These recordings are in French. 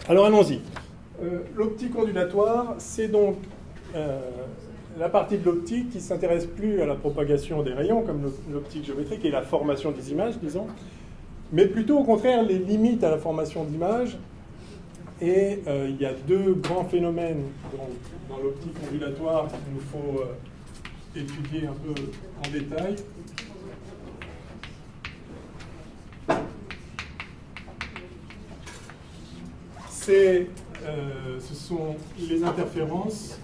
Alors allons-y. L'optique ondulatoire, c'est donc la partie de l'optique qui ne s'intéresse plus à la propagation des rayons, comme l'optique géométrique et la formation des images, disons, mais plutôt au contraire les limites à la formation d'images. Et il y a deux grands phénomènes dans l'optique ondulatoire qu'il nous faut étudier un peu en détail. Ce sont les interférences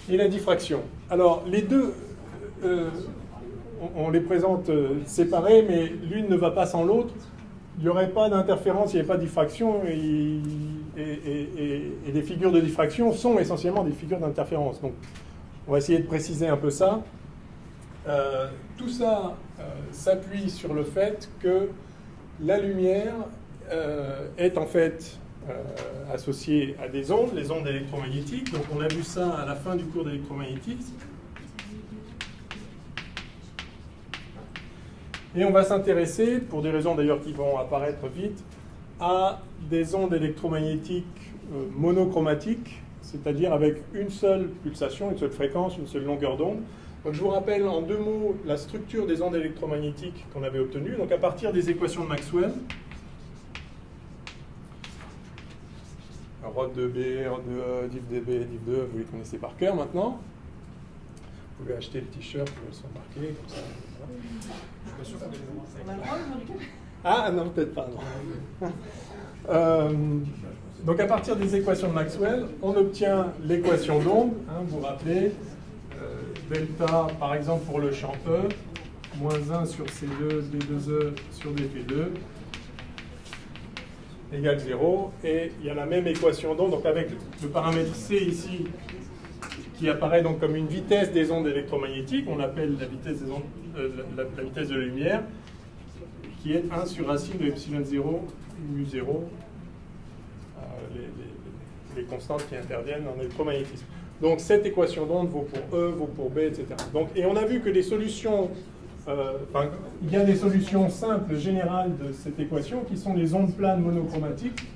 et la diffraction. Alors, les deux, on les présente séparés, mais l'une ne va pas sans l'autre. Il n'y aurait pas d'interférence, il n'y avait pas de diffraction, et les figures de diffraction sont essentiellement des figures d'interférence. Donc, on va essayer de préciser un peu ça. Tout ça s'appuie sur le fait que la lumière est en fait associée à des ondes, les ondes électromagnétiques. Donc on a vu ça à la fin du cours d'électromagnétisme. Et on va s'intéresser, pour des raisons d'ailleurs qui vont apparaître vite, à des ondes électromagnétiques monochromatiques, c'est-à-dire avec une seule pulsation, une seule fréquence, une seule longueur d'onde. Donc je vous rappelle en deux mots la structure des ondes électromagnétiques qu'on avait obtenues. Donc à partir des équations de Maxwell, ρ de B, R de E, div de B, div de E, vous les connaissez par cœur maintenant. Vous pouvez acheter le t-shirt où elles sont marquées, comme ça. Je suis pas sûr qu'on les Ah non, peut-être pas. Donc à partir des équations de Maxwell, on obtient l'équation d'onde, vous vous rappelez, delta par exemple pour le champ E, moins 1 sur C2, D2E sur dP2, égale 0, et il y a la même équation d'onde, donc avec le paramètre C ici, qui apparaît donc comme une vitesse des ondes électromagnétiques, on l'appelle la vitesse des ondes, la vitesse de la lumière, qui est 1 sur racine de epsilon 0, mu 0, les constantes qui interviennent en électromagnétisme. Donc cette équation d'onde vaut pour E, vaut pour B, etc. Donc, et on a vu que les solutions, il y a des solutions simples, générales de cette équation, qui sont les ondes planes monochromatiques.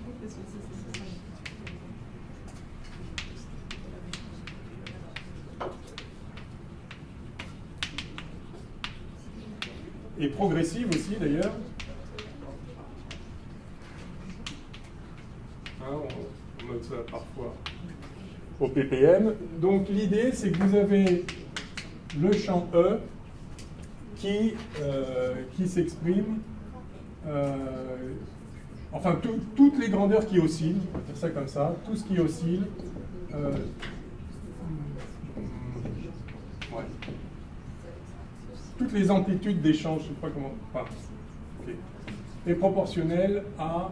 Et progressives aussi d'ailleurs. On note ça parfois au ppm. Donc l'idée, c'est que vous avez le champ E qui s'exprime, enfin toutes les grandeurs qui oscillent, on va dire ça comme ça, tout ce qui oscille, toutes les amplitudes d'échange, je ne sais pas comment, est proportionnel à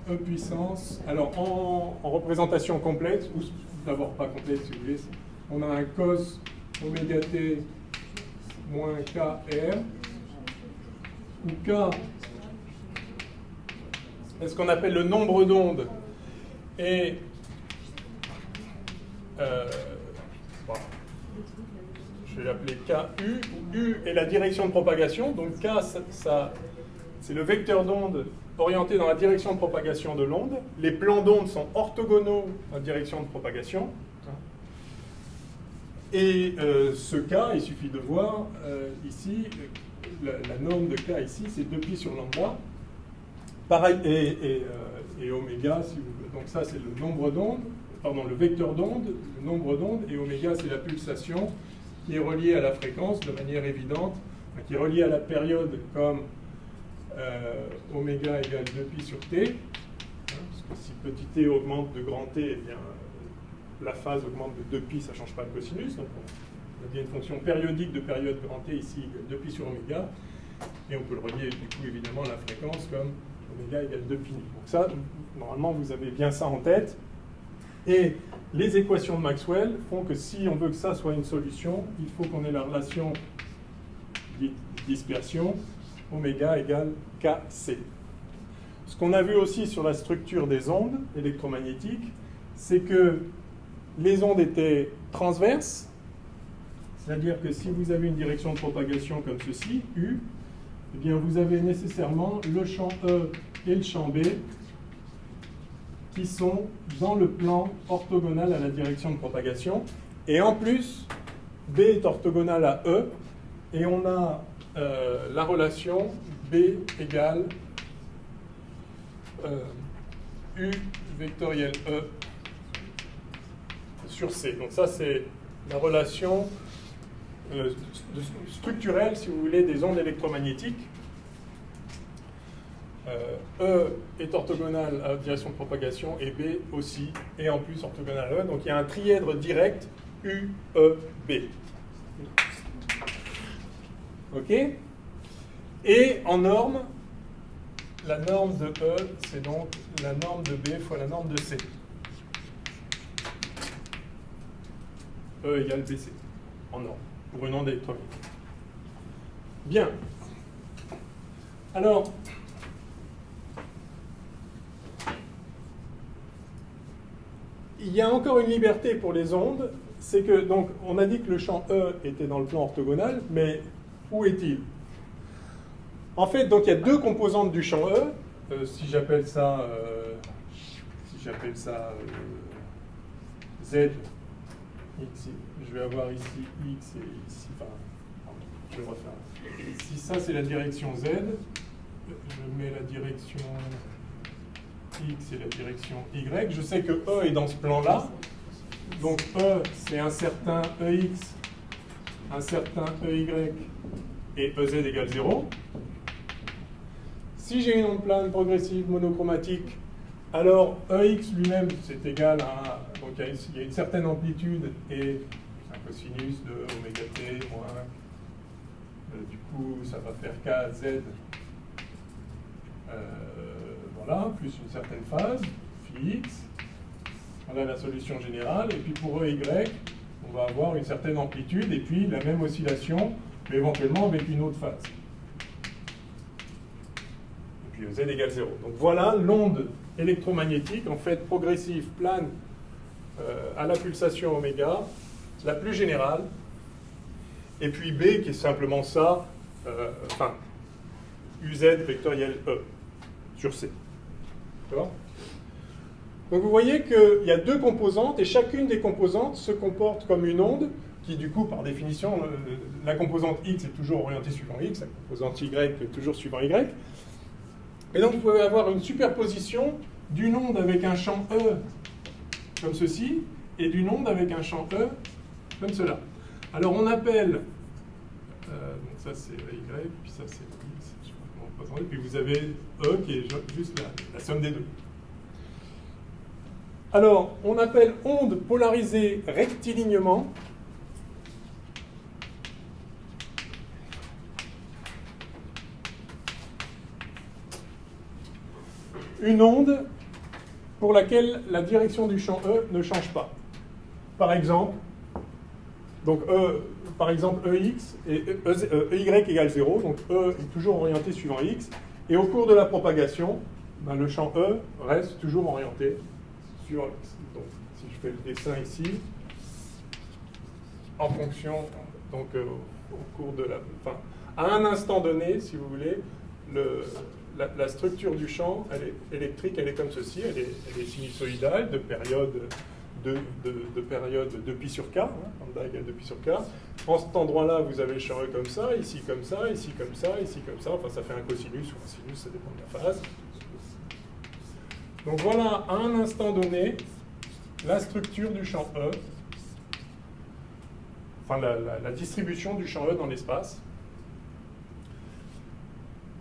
E puissance. Alors en représentation complète, ou d'abord pas complète si vous voulez, on a un cos oméga t moins KR, où K est ce qu'on appelle le nombre d'ondes, et je vais l'appeler KU, où U est la direction de propagation, donc K c'est le vecteur d'onde orienté dans la direction de propagation de l'onde. Les plans d'onde sont orthogonaux en direction de propagation. Et ce K, il suffit de voir ici, la norme de K ici, c'est 2π sur lambda. Pareil, et oméga, si vous voulez. Donc ça, c'est le nombre d'ondes, pardon, le vecteur d'onde, le nombre d'ondes, et oméga, c'est la pulsation qui est reliée à la fréquence de manière évidente, qui est reliée à la période comme oméga égale 2π sur t, parce que si petit t augmente de grand t, eh bien, la phase augmente de 2π, ça ne change pas le cosinus, donc on a bien une fonction périodique de période grand t ici, 2π sur oméga, et on peut le relier du coup évidemment à la fréquence comme oméga égale 2π. Donc ça, normalement, vous avez bien ça en tête, et les équations de Maxwell font que si on veut que ça soit une solution, il faut qu'on ait la relation dispersion oméga égale kc. Ce qu'on a vu aussi sur la structure des ondes électromagnétiques, c'est que les ondes étaient transverses, C'est-à-dire que si vous avez une direction de propagation comme ceci, U, eh bien vous avez nécessairement le champ E et le champ B qui sont dans le plan orthogonal à la direction de propagation. Et en plus, B est orthogonal à E, et on a la relation B égale U vectoriel E sur C. Donc ça, c'est la relation structurelle, si vous voulez, des ondes électromagnétiques. E est orthogonal à la direction de propagation et B aussi, et en plus orthogonal à E. Donc il y a un trièdre direct U, E, B. OK? Et en norme, la norme de E, c'est donc la norme de B fois la norme de C. E égale BC, en norme, pour une onde électromagnétique. Bien. Alors, il y a encore une liberté pour les ondes, c'est que, donc, on a dit que le champ E était dans le plan orthogonal, mais où est-il? En fait, donc, il y a deux composantes du champ E. Si j'appelle ça Z, X, je vais avoir ici X et ici, enfin, je vais refaire. Si ça, c'est la direction Z, je mets la direction X et la direction Y. Je sais que E est dans ce plan-là. Donc E, c'est un certain EX, un certain EY et EZ égale 0. Si j'ai une onde plane progressive monochromatique, alors EX lui-même, c'est égal à... Donc il y a une certaine amplitude et un cosinus de oméga t moins... du coup, ça va faire KZ. Voilà, plus une certaine phase, phi x. Voilà la solution générale. Et puis pour EY, on va avoir une certaine amplitude et puis la même oscillation, mais éventuellement avec une autre phase. Et puis Z égale 0. Donc voilà l'onde électromagnétique, en fait progressive, plane, à la pulsation oméga, la plus générale. Et puis B qui est simplement ça, enfin, UZ vectoriel E sur C. D'accord ? Donc vous voyez qu'il y a deux composantes et chacune des composantes se comporte comme une onde qui du coup par définition, la composante X est toujours orientée suivant X, la composante Y est toujours suivant Y. Et donc vous pouvez avoir une superposition d'une onde avec un champ E comme ceci et d'une onde avec un champ E comme cela. Alors on appelle, donc ça c'est Y, puis ça c'est X, je sais pas comment on peut présenter, puis vous avez E qui est juste la somme des deux. Alors, on appelle onde polarisée rectilignement une onde pour laquelle la direction du champ E ne change pas. Par exemple, donc par exemple EX et EY égale 0, donc E est toujours orienté suivant X, et au cours de la propagation, ben, le champ E reste toujours orienté sur X. Donc, si je fais le dessin ici, en fonction, donc au cours de la... Enfin, à un instant donné, si vous voulez, la structure du champ électrique, elle est comme ceci, elle est sinusoïdale de période de période de pi sur k, hein, lambda égale 2pi sur k. En cet endroit-là, vous avez le champ E comme ça, ici comme ça, ici comme ça, ici comme ça. Enfin, ça fait un cosinus ou un sinus, ça dépend de la phase. Donc voilà, à un instant donné, la structure du champ E, enfin la distribution du champ E dans l'espace.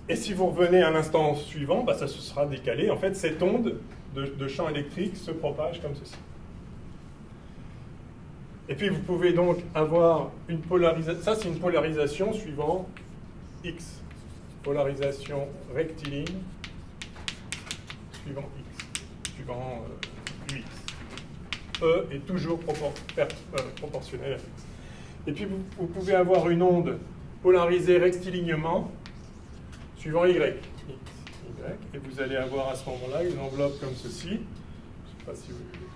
Et si vous revenez à l'instant suivant, bah, ça se sera décalé. En fait, cette onde de champ électrique se propage comme ceci. Et puis vous pouvez donc avoir une polarisation, ça c'est une polarisation suivant X. Polarisation rectiligne suivant X, suivant UX. E est toujours proportionnel à X. Et puis vous pouvez avoir une onde polarisée rectilignement suivant Y. X, Y. Et vous allez avoir à ce moment-là une enveloppe comme ceci. Je ne sais pas si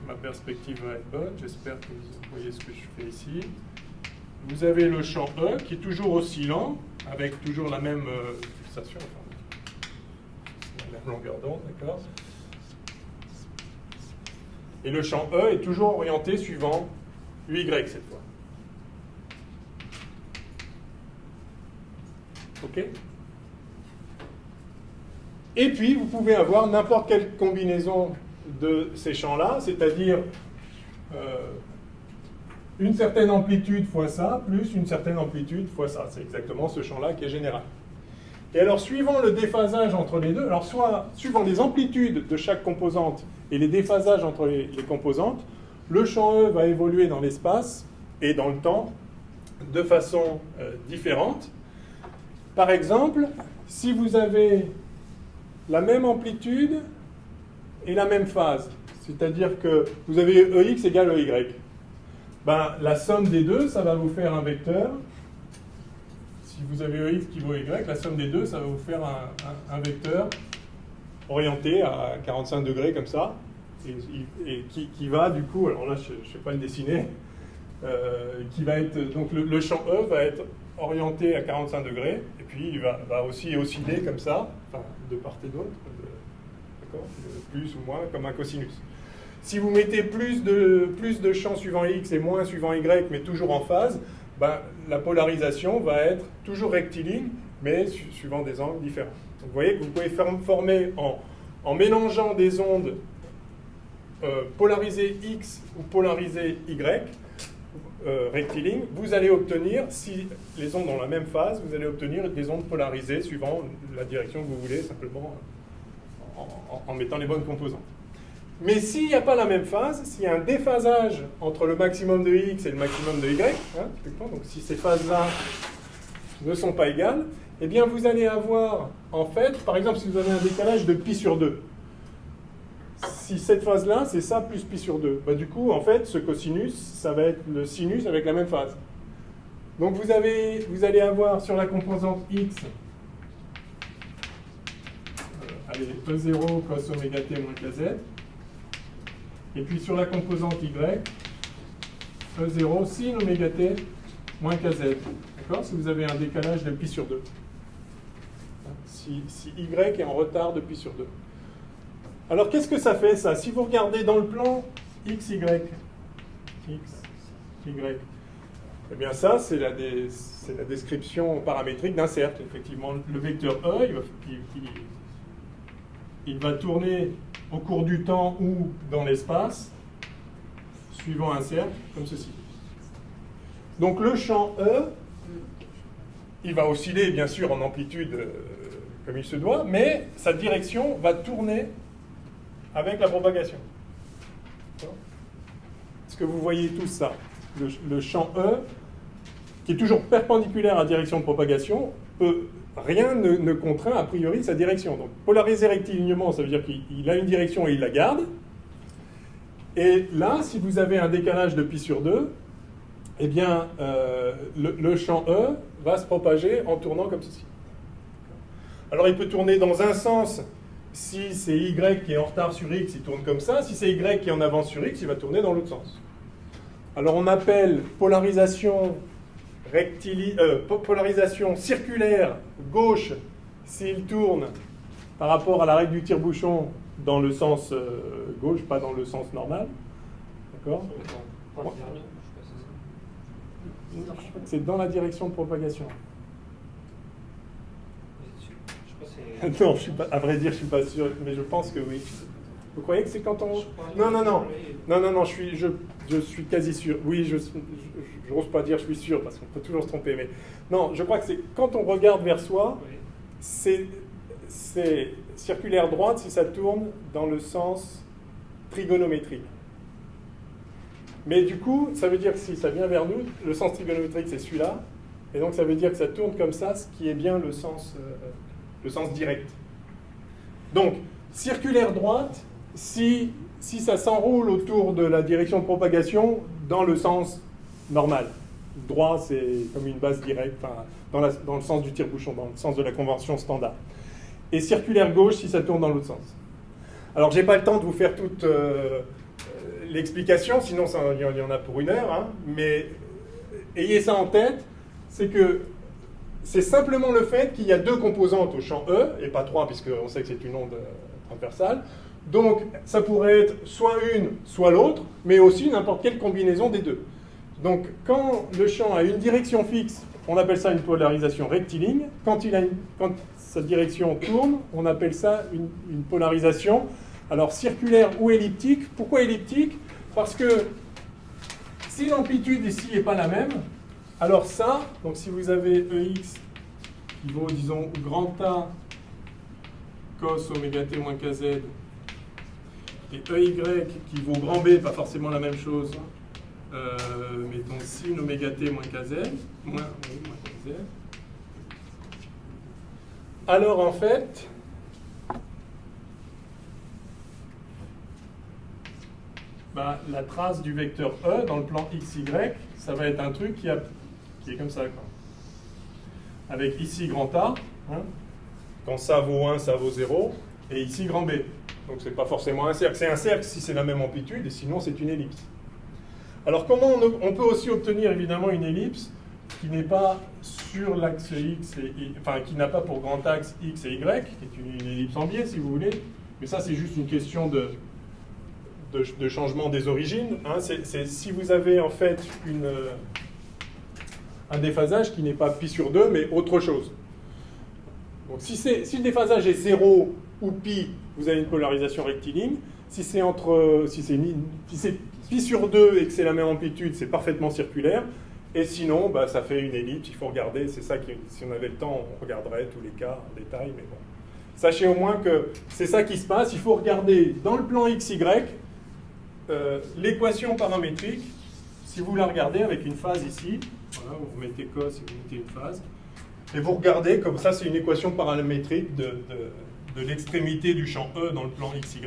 ma perspective va être bonne. J'espère que vous voyez ce que je fais ici. vous avez le champ E qui est toujours oscillant, avec toujours la même pulsation, enfin, la même longueur d'onde, d'accord? Et le champ E est toujours orienté suivant UY cette fois. OK? Et puis, vous pouvez avoir n'importe quelle combinaison de ces champs-là, c'est-à-dire une certaine amplitude fois ça, plus une certaine amplitude fois ça. C'est exactement ce champ-là qui est général. Et alors, suivant le déphasage entre les deux, alors soit suivant les amplitudes de chaque composante et les déphasages entre les composantes, le champ E va évoluer dans l'espace et dans le temps de façon différente. Par exemple, si vous avez la même amplitude et la même phase, c'est-à-dire que vous avez EX égale EY, ben, la somme des deux, ça va vous faire un vecteur. Si vous avez EX qui vaut Y, la somme des deux, ça va vous faire un vecteur orienté à 45 degrés comme ça, et qui va du coup, alors là je ne sais pas le dessiner, qui va être, donc le champ E va être orienté à 45 degrés, et puis il va aussi osciller comme ça, enfin, de part et d'autre, plus ou moins, comme un cosinus. Si vous mettez plus de champs suivant X et moins suivant Y, mais toujours en phase, ben, la polarisation va être toujours rectiligne, mais suivant des angles différents. Donc, vous voyez que vous pouvez former, en mélangeant des ondes polarisées X ou polarisées Y, rectilignes, vous allez obtenir, si les ondes ont la même phase, vous allez obtenir des ondes polarisées suivant la direction que vous voulez, simplement en mettant les bonnes composantes. Mais s'il n'y a pas la même phase, s'il y a un déphasage entre le maximum de X et le maximum de Y, hein, donc si ces phases-là ne sont pas égales, eh bien vous allez avoir, en fait, par exemple, si vous avez un décalage de pi sur 2, si cette phase-là, c'est ça plus pi sur 2, bah, du coup, en fait, ce cosinus, ça va être le sinus avec la même phase. Donc vous allez avoir sur la composante X, allez, E0 cos oméga t moins kz. Et puis sur la composante Y, E0 sin oméga t moins kz. D'accord? Si vous avez un décalage de pi sur 2. Si Y est en retard de pi sur 2. Alors qu'est-ce que ça fait ça? Si vous regardez dans le plan X, Y, eh bien ça c'est la description paramétrique d'un cercle. Effectivement, le vecteur E, il va tourner au cours du temps ou dans l'espace, suivant un cercle, comme ceci. Donc le champ E, il va osciller bien sûr en amplitude comme il se doit, mais sa direction va tourner avec la propagation. Est-ce que vous voyez tout ça? Le champ E, qui est toujours perpendiculaire à la direction de propagation, rien ne contraint a priori sa direction. Donc polarisé rectilignement, ça veut dire qu'il a une direction et il la garde. Et là, si vous avez un décalage de pi sur 2, eh bien, le champ E va se propager en tournant comme ceci. Alors il peut tourner dans un sens. Si c'est Y qui est en retard sur X, il tourne comme ça. Si c'est Y qui est en avance sur X, il va tourner dans l'autre sens. Alors on appelle polarisation circulaire gauche s'il tourne par rapport à la règle du tire-bouchon dans le sens gauche, pas dans le sens normal. D'accord? C'est dans la direction de propagation. Non, à vrai dire, je ne suis pas sûr, mais je pense que oui. Vous croyez que c'est quand on... Non, je suis quasi sûr. Oui, je n'ose pas dire je suis sûr, parce qu'on peut toujours se tromper. Mais non, je crois que c'est quand on regarde vers soi, c'est circulaire droite si ça tourne dans le sens trigonométrique. Mais du coup, ça veut dire que si ça vient vers nous, le sens trigonométrique, c'est celui-là. Et donc, ça veut dire que ça tourne comme ça, ce qui est bien le sens direct. Donc, circulaire droite, si ça s'enroule autour de la direction de propagation dans le sens normal. Droit, c'est comme une base directe, enfin, dans le sens du tire-bouchon, dans le sens de la convention standard. Et circulaire gauche, si ça tourne dans l'autre sens. Alors, j'ai pas le temps de vous faire toute l'explication, sinon il y en a pour 1 heure, hein, mais ayez ça en tête, c'est que c'est simplement le fait qu'il y a deux composantes au champ E, et pas trois, puisqu'on sait que c'est une onde transversale. Donc, ça pourrait être soit une, soit l'autre, mais aussi n'importe quelle combinaison des deux. Donc, quand le champ a une direction fixe, on appelle ça une polarisation rectiligne. Quand sa direction tourne, on appelle ça une polarisation, alors circulaire ou elliptique. Pourquoi elliptique? Parce que si l'amplitude ici n'est pas la même, alors ça, donc si vous avez EX qui vaut, disons, grand A cos oméga t moins kz, et EY qui vaut grand B, pas forcément la même chose, mettons sin oméga t moins kz, moins kz. Alors en fait, la trace du vecteur E dans le plan XY, ça va être un truc qui est comme ça, quoi. Avec ici grand A, hein, quand ça vaut 1, ça vaut 0, et ici grand B. Donc c'est pas forcément un cercle. C'est un cercle si c'est la même amplitude, et sinon c'est une ellipse. Alors comment on peut aussi obtenir évidemment une ellipse qui n'est pas sur l'axe X, enfin qui n'a pas pour grand axe X et Y, qui est une ellipse en biais si vous voulez, mais ça c'est juste une question de changement des origines. Hein. C'est si vous avez en fait un déphasage qui n'est pas pi sur 2, mais autre chose. Donc si le déphasage est 0 ou pi, vous avez une polarisation rectiligne. Si c'est pi sur 2 et que c'est la même amplitude, c'est parfaitement circulaire. Et sinon, ça fait une ellipse, il faut regarder. C'est ça qui, si on avait le temps, on regarderait tous les cas en détail, mais bon. Sachez au moins que c'est ça qui se passe. Il faut regarder dans le plan XY l'équation paramétrique. Si vous la regardez avec une phase ici, voilà, vous mettez cos et vous mettez une phase, et vous regardez, comme ça, c'est une équation paramétrique de l'extrémité du champ E dans le plan XY.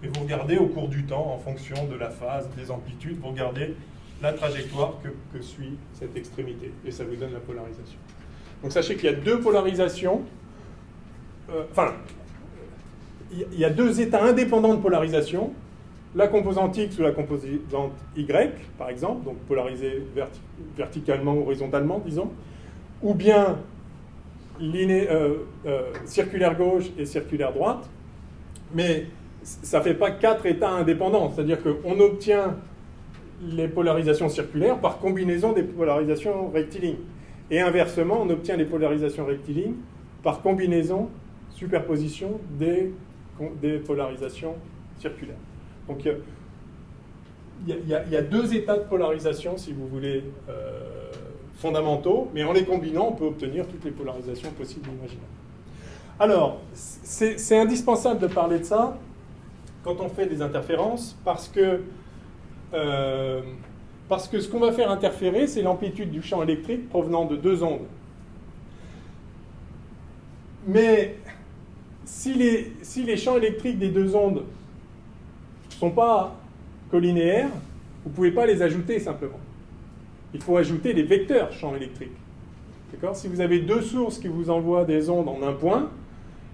Et vous regardez au cours du temps, en fonction de la phase, des amplitudes, vous regardez la trajectoire que suit cette extrémité. Et ça vous donne la polarisation. Donc sachez qu'il y a deux polarisations, il y a deux états indépendants de polarisation, la composante X ou la composante Y, par exemple, donc polarisée verticalement ou horizontalement, disons, ou bien circulaire gauche et circulaire droite, mais ça ne fait pas quatre états indépendants, c'est-à-dire qu'on obtient les polarisations circulaires par combinaison des polarisations rectilignes. Et inversement, on obtient les polarisations rectilignes par combinaison, superposition des polarisations circulaires. Donc il y a deux états de polarisation, si vous voulez, fondamentaux, mais en les combinant, on peut obtenir toutes les polarisations possibles et imaginables. Alors, c'est indispensable de parler de ça quand on fait des interférences, parce que ce qu'on va faire interférer, c'est l'amplitude du champ électrique provenant de deux ondes. Mais si les champs électriques des deux ondes ne sont pas collinéaires, vous ne pouvez pas les ajouter simplement. Il faut ajouter les vecteurs champs électriques. D'accord ? Si vous avez deux sources qui vous envoient des ondes en un point,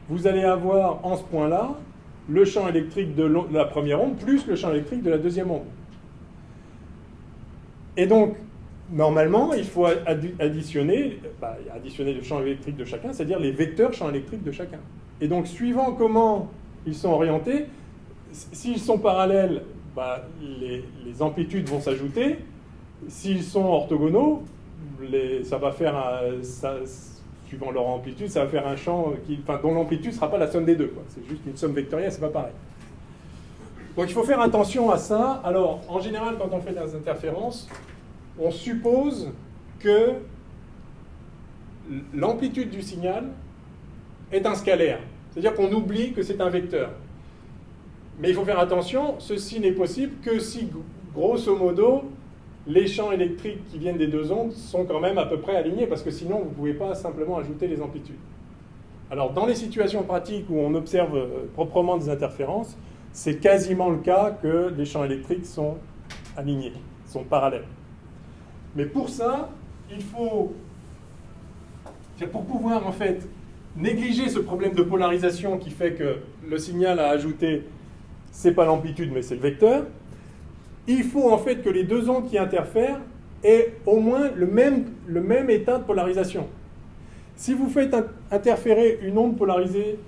vous allez avoir en ce point-là le champ électrique de la première onde plus le champ électrique de la deuxième onde. Et donc, normalement, il faut additionner le champ électrique de chacun, c'est-à-dire les vecteurs champs électriques de chacun. Et donc, suivant comment ils sont orientés, s'ils sont parallèles, les amplitudes vont s'ajouter. S'ils sont orthogonaux, ça va faire suivant leur amplitude, ça va faire un champ dont l'amplitude ne sera pas la somme des deux, quoi. C'est juste une somme vectorielle, c'est pas pareil. Donc il faut faire attention à ça. Alors, en général, quand on fait des interférences, on suppose que l'amplitude du signal est un scalaire. C'est-à-dire qu'on oublie que c'est un vecteur. Mais il faut faire attention, ceci n'est possible que si, grosso modo, les champs électriques qui viennent des deux ondes sont quand même à peu près alignés, parce que sinon, vous ne pouvez pas simplement ajouter les amplitudes. Alors, dans les situations pratiques où on observe proprement des interférences, c'est quasiment le cas que les champs électriques sont alignés, sont parallèles. Mais pour ça, il faut, pour pouvoir en fait négliger ce problème de polarisation qui fait que le signal à ajouter, c'est pas l'amplitude mais c'est le vecteur, il faut en fait que les deux ondes qui interfèrent ait au moins le même état de polarisation. Si vous faites interférer une onde polarisée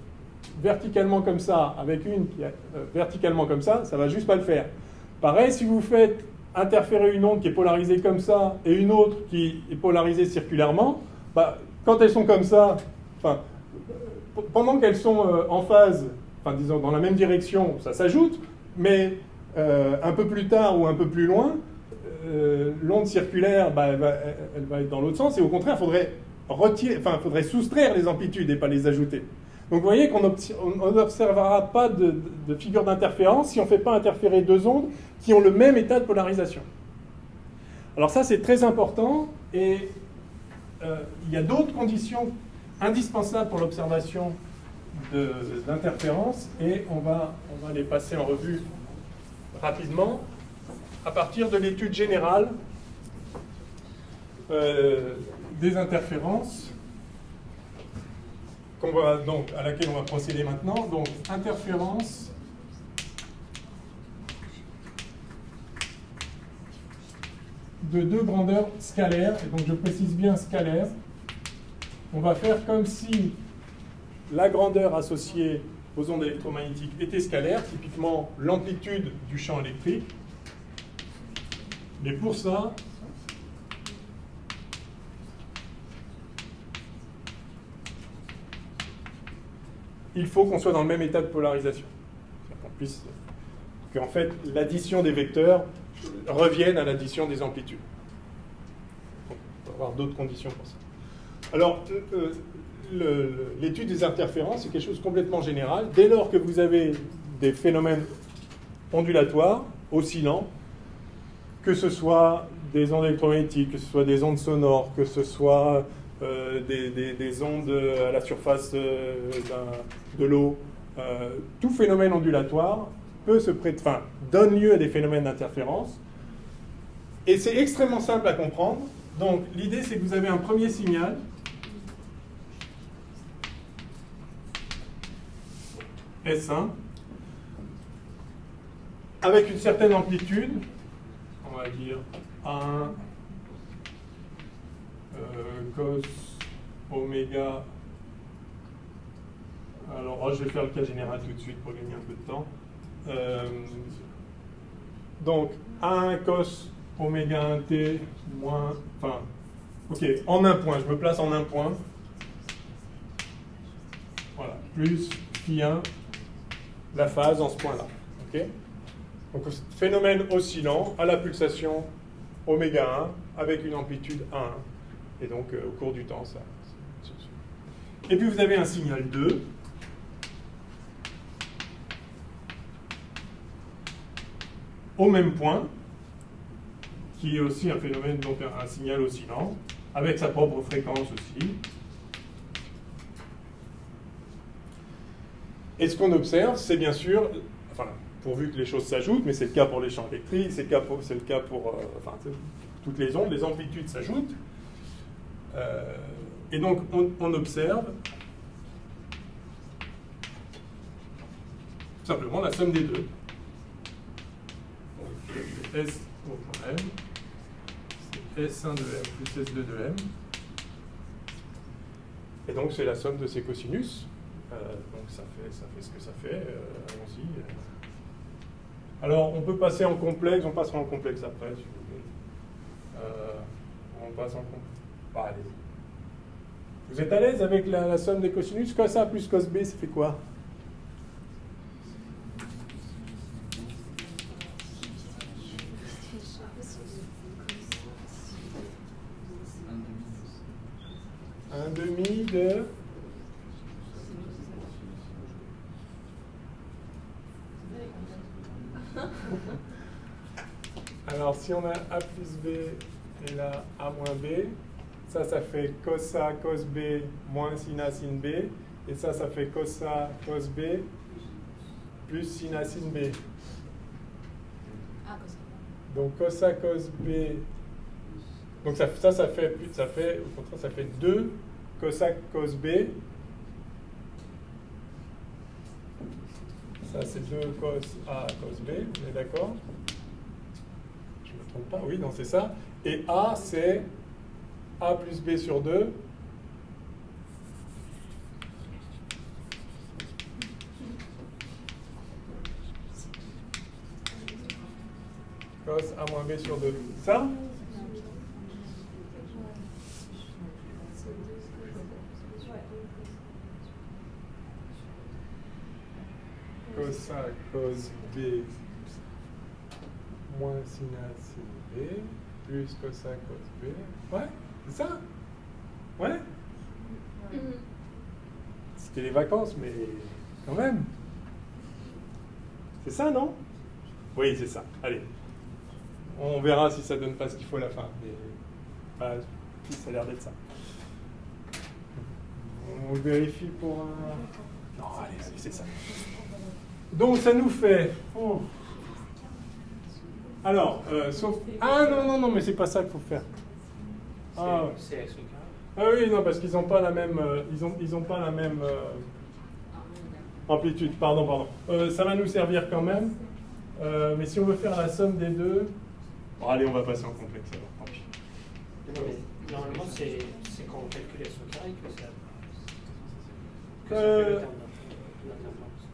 verticalement comme ça, avec une qui est verticalement comme ça ne va juste pas le faire. Pareil, si vous faites interférer une onde qui est polarisée comme ça et une autre qui est polarisée circulairement, bah, quand elles sont comme ça, pendant qu'elles sont en phase, disons dans la même direction, ça s'ajoute, mais un peu plus tard ou un peu plus loin, l'onde circulaire, bah, elle va être dans l'autre sens, et au contraire, faudrait soustraire les amplitudes et pas les ajouter. Donc vous voyez qu'on n'observera pas de figure d'interférence si on ne fait pas interférer deux ondes qui ont le même état de polarisation. Alors ça, c'est très important, et il y a d'autres conditions indispensables pour l'observation d'interférence, et on va les passer en revue rapidement à partir de l'étude générale des interférences à laquelle on va procéder maintenant. Donc, interférence de deux grandeurs scalaires, et donc je précise bien scalaire. On va faire comme si la grandeur associée aux ondes électromagnétiques était scalaire, typiquement l'amplitude du champ électrique. Mais pour ça, il faut qu'on soit dans le même état de polarisation. Qu'en fait, l'addition des vecteurs revienne à l'addition des amplitudes. Donc, on va avoir d'autres conditions pour ça. Alors, l'étude des interférences, c'est quelque chose de complètement général. Dès lors que vous avez des phénomènes ondulatoires, oscillants, que ce soit des ondes électromagnétiques, que ce soit des ondes sonores, que ce soit des ondes à la surface de l'eau, tout phénomène ondulatoire donne lieu à des phénomènes d'interférence. Et c'est extrêmement simple à comprendre. Donc l'idée, c'est que vous avez un premier signal S1 avec une certaine amplitude, on va dire A1 cos oméga. Alors, je vais faire le cas général tout de suite pour gagner un peu de temps. Donc, A1 cos oméga 1t moins... ok, en un point, je me place en un point. Voilà, plus phi1, la phase en ce point-là. Ok. Donc, phénomène oscillant à la pulsation oméga 1 avec une amplitude A1. Et donc, au cours du temps, ça. Et puis, vous avez un signal 2. Au même point, qui est aussi un phénomène, donc un signal oscillant, avec sa propre fréquence aussi. Et ce qu'on observe, c'est bien sûr, pourvu que les choses s'ajoutent, mais c'est le cas pour les champs électriques, c'est le cas pour toutes les ondes, les amplitudes s'ajoutent. Et donc, on observe simplement la somme des deux. S au point M, c'est S1 de M plus S2 de M. Et donc, c'est la somme de ces cosinus. Donc, ça fait ce que ça fait. Allons-y. Alors, on peut passer en complexe. On passera en complexe après, si vous voulez. On passe en complexe. Allez. Vous êtes à l'aise avec la somme des cosinus? Cos A plus cos B, ça fait quoi? Un demi de... Alors, si on a A plus B et là A moins B, ça fait cos A, cos B moins sin A, sin B. Et ça fait cos A, cos B plus sin A, sin B. Donc, cos A, cos B... Donc, ça fait, au contraire, ça fait 2 cos A, cos B. Ça, c'est 2 cos A, cos B. On est d'accord? Je ne me trompe pas? Oui, non, c'est ça. Et A, c'est A plus B sur 2. Cos A moins B sur 2. Ça? Cos A, cos B, moins sin A, sin B, plus cos A, cos B. Ouais, c'est ça? Ouais? C'était les vacances, mais quand même. C'est ça, non? Oui, c'est ça. Allez. On verra si ça donne pas ce qu'il faut à la fin. Mais bah, ça a l'air d'être ça. On vérifie pour un... Non, allez, c'est ça. Donc ça nous fait... Oh. Alors, sauf... Ah non, mais c'est pas ça qu'il faut faire. Ah, c'est S au carré. Ah oui, non, parce qu'ils n'ont pas la même... ils ont pas la même amplitude. Pardon. Ça va nous servir quand même. Mais si on veut faire la somme des deux... Bon, allez, on va passer en complexe alors, tant pis. Non, mais normalement, c'est quand on calcule S au carré que ça fait le terme d'interférence.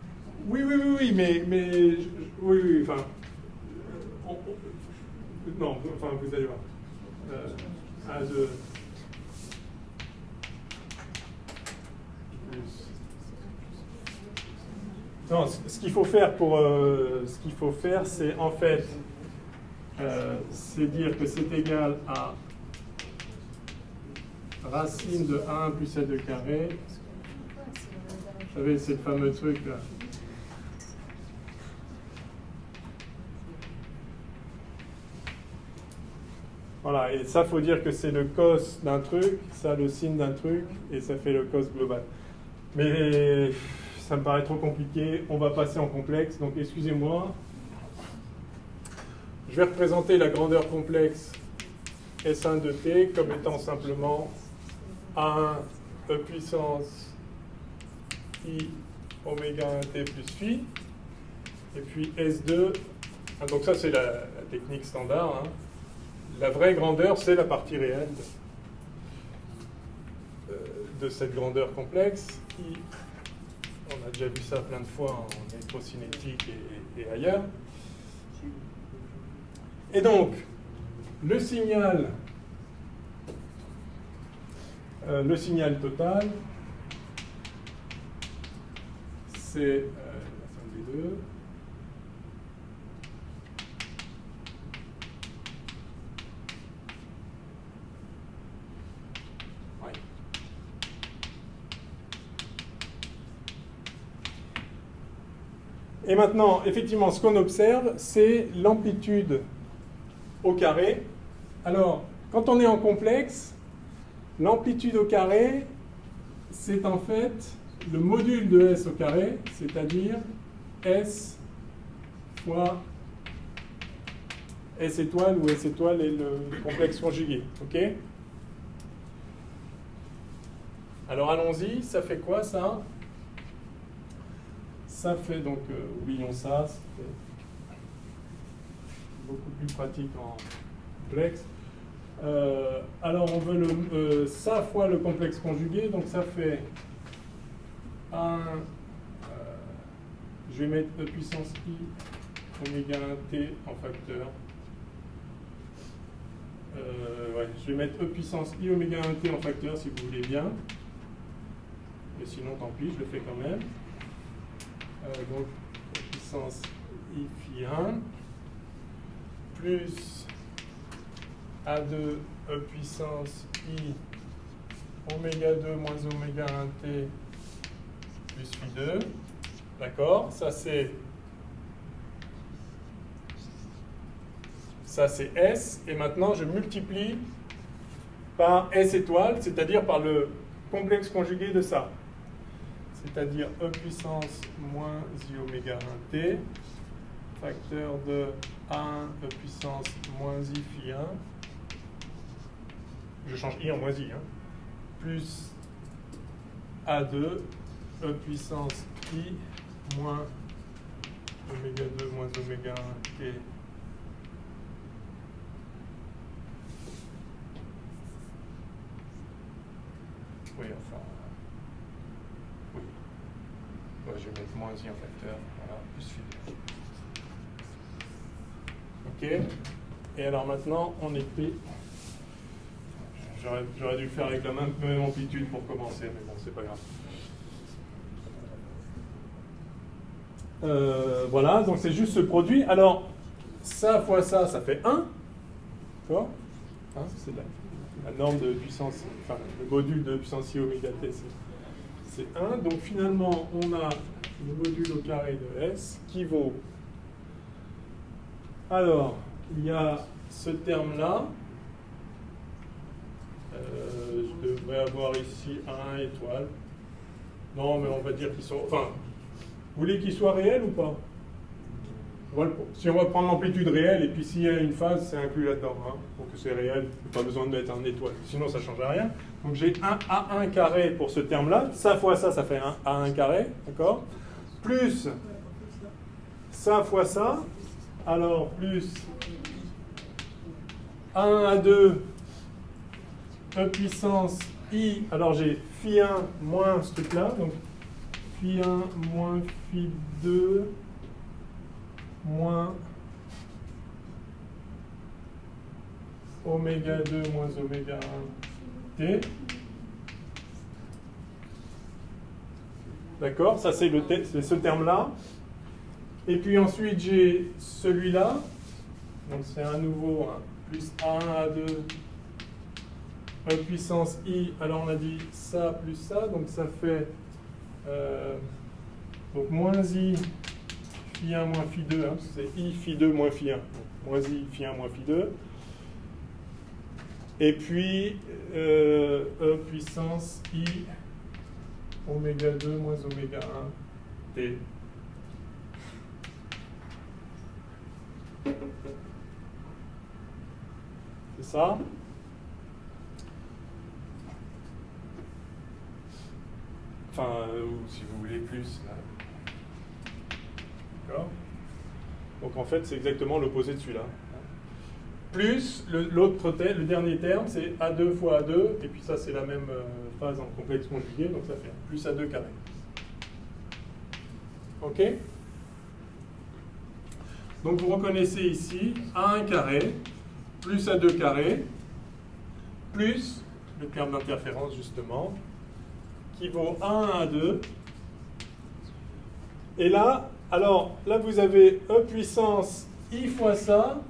Oui, mais oui, enfin... non, enfin, vous allez voir. A2... Non, ce qu'il faut faire c'est en fait c'est dire que c'est égal à racine de A1 plus A2 carré. Vous savez, c'est le fameux truc là. Voilà, et ça, faut dire que c'est le cos d'un truc, ça le sin d'un truc, et ça fait le cos global. Mais ça me paraît trop compliqué, on va passer en complexe, donc excusez-moi. Je vais représenter la grandeur complexe S1 de t comme étant simplement A1 E puissance I oméga 1t plus phi, et puis S2, donc ça c'est la technique standard, hein. La vraie grandeur, c'est la partie réelle de cette grandeur complexe qui, on a déjà vu ça plein de fois en électrocinétique et ailleurs. Et donc, le signal total, c'est la somme des deux. Et maintenant, effectivement, ce qu'on observe, c'est l'amplitude au carré. Alors, quand on est en complexe, l'amplitude au carré, c'est en fait le module de S au carré, c'est-à-dire S fois S étoile, où S étoile est le complexe conjugué. OK? Alors, allons-y. Ça fait quoi, ça? Ça fait donc, oublions ça, c'est beaucoup plus pratique en complexe. Alors on veut ça fois le complexe conjugué, donc ça fait je vais mettre E puissance I oméga 1t en facteur. Je vais mettre E puissance I oméga 1t en facteur si vous voulez bien. Mais sinon tant pis, je le fais quand même. Donc, puissance I phi 1 plus A2 E puissance I oméga 2 moins oméga 1t plus phi 2. D'accord? Ça c'est S. Et maintenant, je multiplie par S étoile, c'est-à-dire par le complexe conjugué de ça. C'est-à-dire E puissance moins I oméga 1t, facteur de A1 E puissance moins I phi 1, je change I en moins I, hein, plus A2 E puissance I moins oméga 2 moins oméga 1t moins I en facteur. Voilà, plus phi 2. Ok. Et alors maintenant, on écrit. J'aurais dû le faire avec la même amplitude pour commencer, mais bon, c'est pas grave. Voilà, donc c'est juste ce produit. Alors, ça fois ça, ça fait 1. D'accord, hein, c'est la norme de puissance, enfin, le module de puissance I oméga t, c'est 1. Donc finalement, on a le module au carré de S qui vaut. Alors, il y a ce terme-là. Je devrais avoir ici 1 étoile. Non, mais on va dire qu'ils sont. Enfin, vous voulez qu'ils soient réels ou pas? Voilà. Si on va prendre l'amplitude réelle, et puis s'il y a une phase, c'est inclus là-dedans. Hein, pour que c'est réel, pas besoin de mettre un étoile. Sinon, ça ne change rien. Donc j'ai un A1 carré pour ce terme-là. Ça fois ça, ça fait un A1 carré. D'accord? Plus ça fois ça. Alors, plus A1, A2, E puissance I. Alors j'ai phi 1 moins ce truc-là. Donc phi 1 moins phi 2 moins oméga 2 moins oméga 1 t. D'accord, ça c'est ce terme-là. Et puis ensuite j'ai celui-là. Donc c'est à nouveau plus A1, A2, E puissance I. Alors on a dit ça plus ça, donc ça fait donc moins I phi 1 moins phi 2, hein, c'est I phi 2 moins phi 1. Donc, moins I phi 1 moins phi 2. Et puis E puissance I oméga 2 moins oméga 1 t. C'est ça. Enfin, ou si vous voulez plus. D'accord. Donc en fait, c'est exactement l'opposé de celui-là. Plus le dernier terme, c'est A2 fois A2, et puis ça, c'est la même phase en complexe conjugué, donc ça fait plus A2 carré. OK? Donc vous reconnaissez ici A1 carré, plus A2 carré, plus le terme d'interférence, justement, qui vaut A1, A2. Et là, alors, là, vous avez E puissance I fois ça,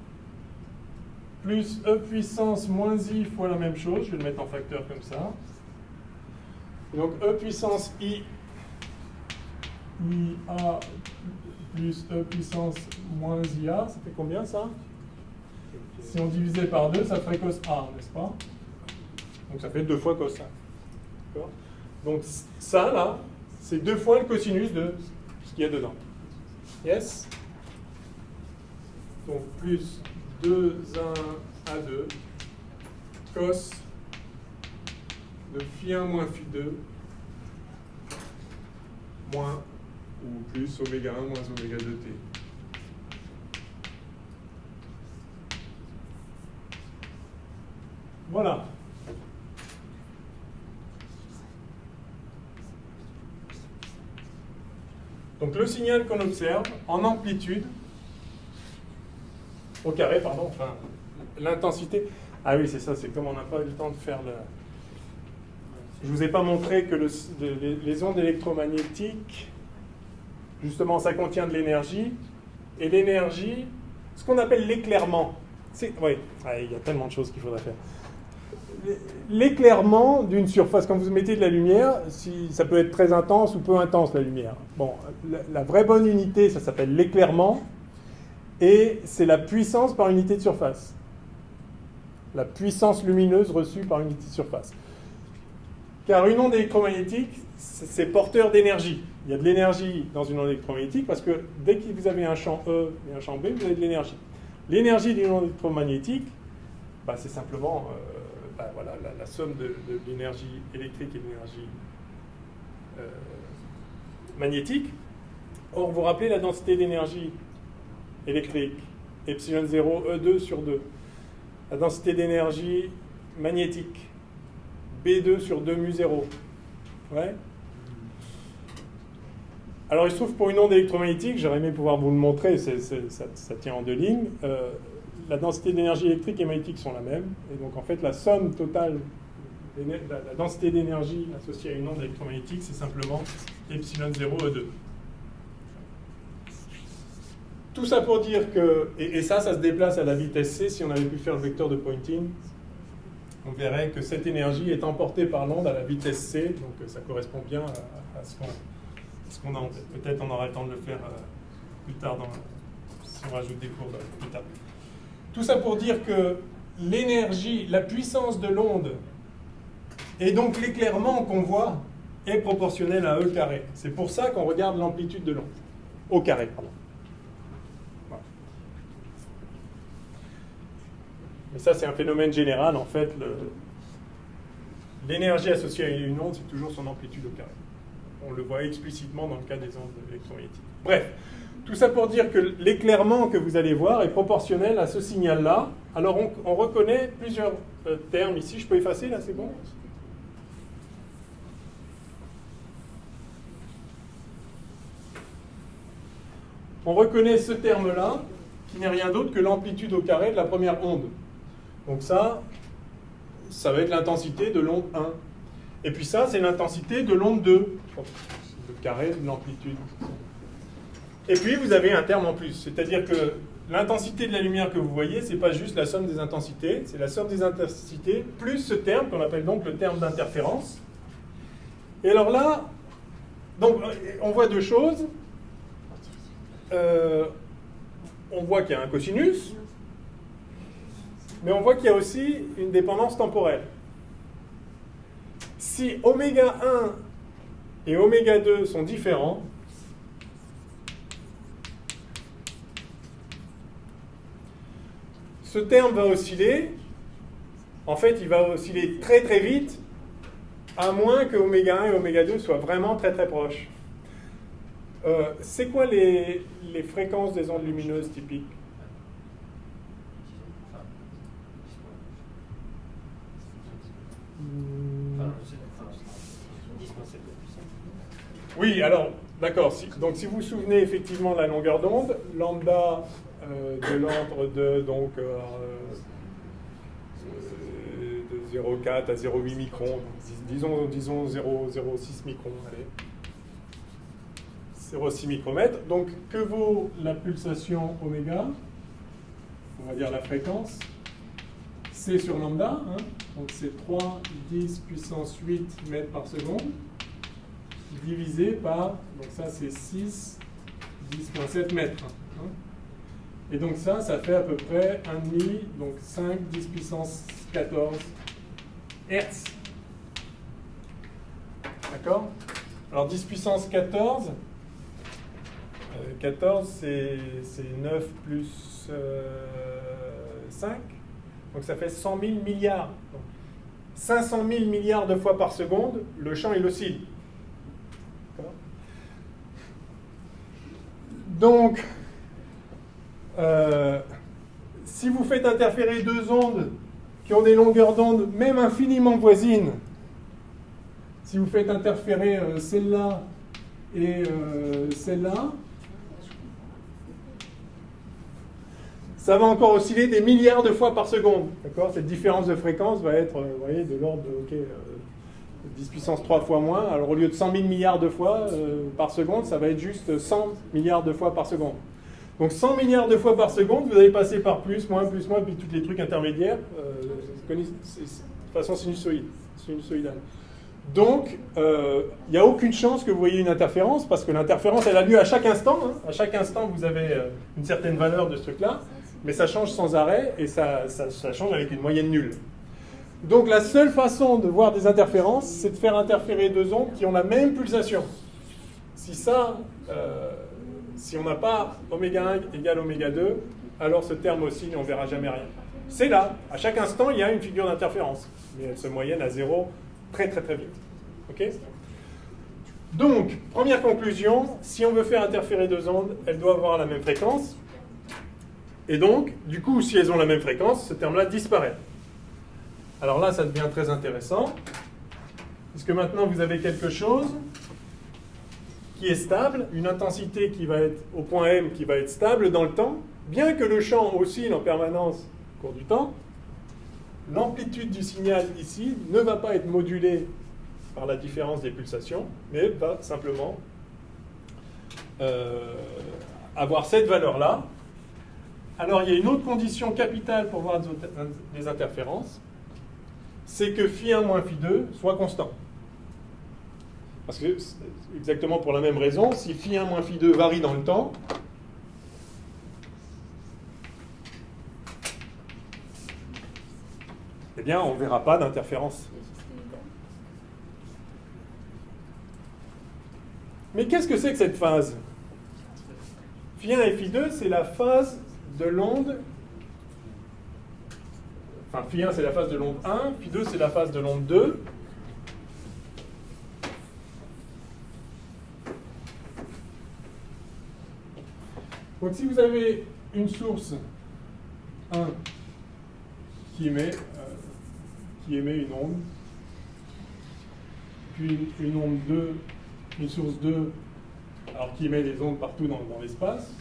plus E puissance moins I fois la même chose. Je vais le mettre en facteur comme ça. Donc, E puissance IA plus E puissance moins IA, ça fait combien, ça? Si on divisait par 2, ça ferait cos A, n'est-ce pas? Donc, ça fait 2 fois cos A. D'accord? Donc, ça, là, c'est 2 fois le cosinus de ce qu'il y a dedans. Yes? Donc, plus 2, 1, A2, cos de phi 1 moins phi 2, moins ou plus oméga 1 moins oméga 2t. Voilà. Donc le signal qu'on observe en amplitude, au carré, pardon, enfin, l'intensité. Ah oui, c'est ça, c'est comme on n'a pas eu le temps de faire le... Je ne vous ai pas montré que les ondes électromagnétiques, justement, ça contient de l'énergie. Et l'énergie, ce qu'on appelle l'éclairement. Oui, il y a tellement de choses qu'il faudrait faire. L'éclairement d'une surface, quand vous mettez de la lumière, ça peut être très intense ou peu intense, la lumière. Bon, la vraie bonne unité, ça s'appelle l'éclairement. Et c'est la puissance par unité de surface. La puissance lumineuse reçue par unité de surface. Car une onde électromagnétique, c'est porteur d'énergie. Il y a de l'énergie dans une onde électromagnétique parce que dès que vous avez un champ E et un champ B, vous avez de l'énergie. L'énergie d'une onde électromagnétique, c'est simplement voilà, la somme de l'énergie électrique et de l'énergie magnétique. Or, vous vous rappelez la densité d'énergie électrique, epsilon 0 E2 sur 2. La densité d'énergie magnétique, B2 sur 2 mu 0. Ouais. Alors, il se trouve pour une onde électromagnétique, j'aurais aimé pouvoir vous le montrer, ça tient en deux lignes. La densité d'énergie électrique et magnétique sont la même. Et donc, en fait, la somme totale, la densité d'énergie associée à une onde électromagnétique, c'est simplement epsilon 0 E2. Tout ça pour dire que, et ça se déplace à la vitesse c, si on avait pu faire le vecteur de Poynting, on verrait que cette énergie est emportée par l'onde à la vitesse c, donc ça correspond bien à ce qu'on a en tête. Peut-être on aura le temps de le faire plus tard, si on rajoute des courbes plus tard. Tout ça pour dire que l'énergie, la puissance de l'onde, et donc l'éclairement qu'on voit, est proportionnel à E carré. C'est pour ça qu'on regarde l'amplitude de l'onde. Au carré, pardon. Voilà. Mais ça, c'est un phénomène général. En fait, l'énergie associée à une onde, c'est toujours son amplitude au carré. On le voit explicitement dans le cas des ondes électromagnétiques. Bref, tout ça pour dire que l'éclairement que vous allez voir est proportionnel à ce signal-là. Alors, on reconnaît plusieurs termes ici. Je peux effacer, là, c'est bon ? On reconnaît ce terme-là, qui n'est rien d'autre que l'amplitude au carré de la première onde. Donc ça va être l'intensité de l'onde 1. Et puis ça, c'est l'intensité de l'onde 2. Le carré de l'amplitude. Et puis, vous avez un terme en plus. C'est-à-dire que l'intensité de la lumière que vous voyez, ce n'est pas juste la somme des intensités, c'est la somme des intensités plus ce terme, qu'on appelle donc le terme d'interférence. Et alors là, donc, on voit deux choses. On voit qu'il y a un cosinus, mais on voit qu'il y a aussi une dépendance temporelle. Si oméga 1 et oméga 2 sont différents, ce terme va osciller. En fait, il va osciller très très vite, à moins que oméga 1 et oméga 2 soient vraiment très très proches. C'est quoi les fréquences des ondes lumineuses typiques? Oui, alors, d'accord. Donc, si vous vous souvenez effectivement de la longueur d'onde, lambda de l'ordre de, donc, de 0,4 à 0,8 microns, disons 0,06 microns, allez. 0,6 micromètres. Donc, que vaut la pulsation oméga? On va dire la fréquence. C sur lambda, hein. Donc c'est 3, 10 puissance 8 mètres par seconde, divisé par, donc ça c'est 6, 10,7 mètres. Hein. Et donc ça fait à peu près 1,5, donc 5, 10 puissance 14 Hertz. D'accord? Alors 10 puissance 14, 14 c'est 9 plus 5, donc ça fait 100 000 milliards. Donc, 500 000 milliards de fois par seconde, le champ il oscille. Donc, si vous faites interférer deux ondes qui ont des longueurs d'onde même infiniment voisines, si vous faites interférer celle-là et celle-là, ça va encore osciller des milliards de fois par seconde. D'accord ? Cette différence de fréquence va être, vous voyez, de l'ordre de 10 puissance 3 fois moins. Alors au lieu de 100 000 milliards de fois par seconde, ça va être juste 100 milliards de fois par seconde. Donc 100 milliards de fois par seconde, vous allez passer par plus, moins, puis tous les trucs intermédiaires, de façon sinusoïdale. Donc, il n'y a aucune chance que vous voyez une interférence, parce que l'interférence, elle a lieu à chaque instant. Hein. À chaque instant, vous avez une certaine valeur de ce truc-là, mais ça change sans arrêt, et ça change avec une moyenne nulle. Donc, la seule façon de voir des interférences, c'est de faire interférer deux ondes qui ont la même pulsation. Si on n'a pas oméga 1 égale oméga 2, alors ce terme aussi, on ne verra jamais rien. C'est là, à chaque instant, il y a une figure d'interférence, mais elle se moyenne à 0 très très très vite. Ok ? Donc, première conclusion, si on veut faire interférer deux ondes, elles doivent avoir la même fréquence. Et donc, du coup, si elles ont la même fréquence, ce terme-là disparaît. Alors là, ça devient très intéressant, puisque maintenant vous avez quelque chose qui est stable, une intensité qui va être au point M qui va être stable dans le temps, bien que le champ oscille en permanence au cours du temps, l'amplitude du signal ici ne va pas être modulée par la différence des pulsations, mais va simplement avoir cette valeur-là. Alors il y a une autre condition capitale pour voir des interférences, c'est que φ1 moins φ2 soit constant. Parce que, exactement pour la même raison, si φ1 moins φ2 varie dans le temps, eh bien, on ne verra pas d'interférence. Mais qu'est-ce que c'est que cette phase? φ1 et φ2, c'est la phase de l'onde. Enfin, φ1, c'est la phase de l'onde 1, φ2, c'est la phase de l'onde 2. Donc, si vous avez une source 1 qui émet une onde, puis une onde 2, une source 2, alors qui émet des ondes partout dans l'espace,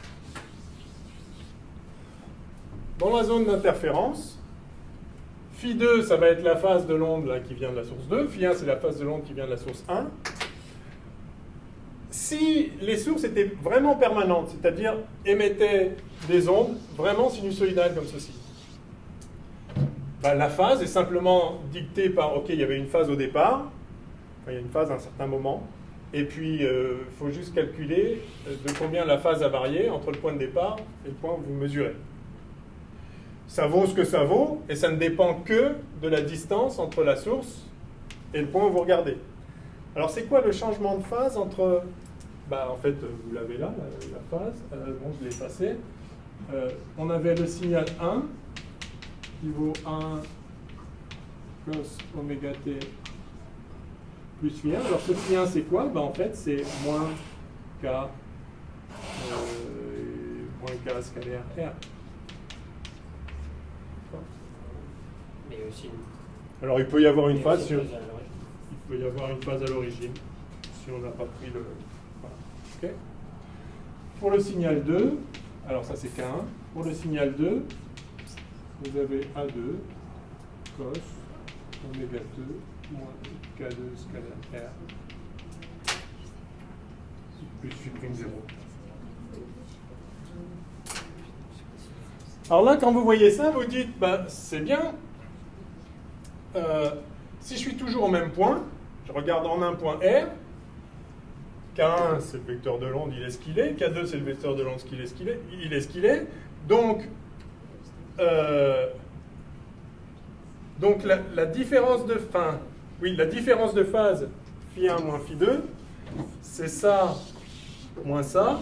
dans la zone d'interférence, φ2, ça va être la phase de l'onde qui vient de la source 2, φ1, c'est la phase de l'onde qui vient de la source 1. Si les sources étaient vraiment permanentes, c'est-à-dire émettaient des ondes vraiment sinusoïdales comme ceci, ben, la phase est simplement dictée par, ok, il y avait une phase au départ, enfin, il y a une phase à un certain moment, et puis il faut juste calculer de combien la phase a varié entre le point de départ et le point où vous mesurez. Ça vaut ce que ça vaut, et ça ne dépend que de la distance entre la source et le point où vous regardez. Alors c'est quoi le changement de phase entre... Bah, en fait, vous l'avez là, la phase. Bon, je l'ai effacé. On avait le signal 1 qui vaut 1 cos oméga t plus φ1. Alors ce φ1 c'est quoi? Bah, en fait c'est moins k scalaire r. Mais aussi Alors il peut y avoir une phase sur... il peut y avoir une phase à l'origine si on n'a pas pris le... Voilà. Okay. Pour le signal 2, alors ça c'est K1. Pour le signal 2, vous avez A2 cos oméga 2 moins K2 scalaire R plus φ' 0. Alors là, quand vous voyez ça, vous dites, bah, c'est bien. Si je suis toujours au même point, je regarde en un point R, K1 c'est le vecteur de l'onde, il est ce qu'il est, K2 c'est le vecteur de l'onde, il est ce qu'il est. Donc la différence de la différence de phase φ1 moins φ2, c'est ça moins ça.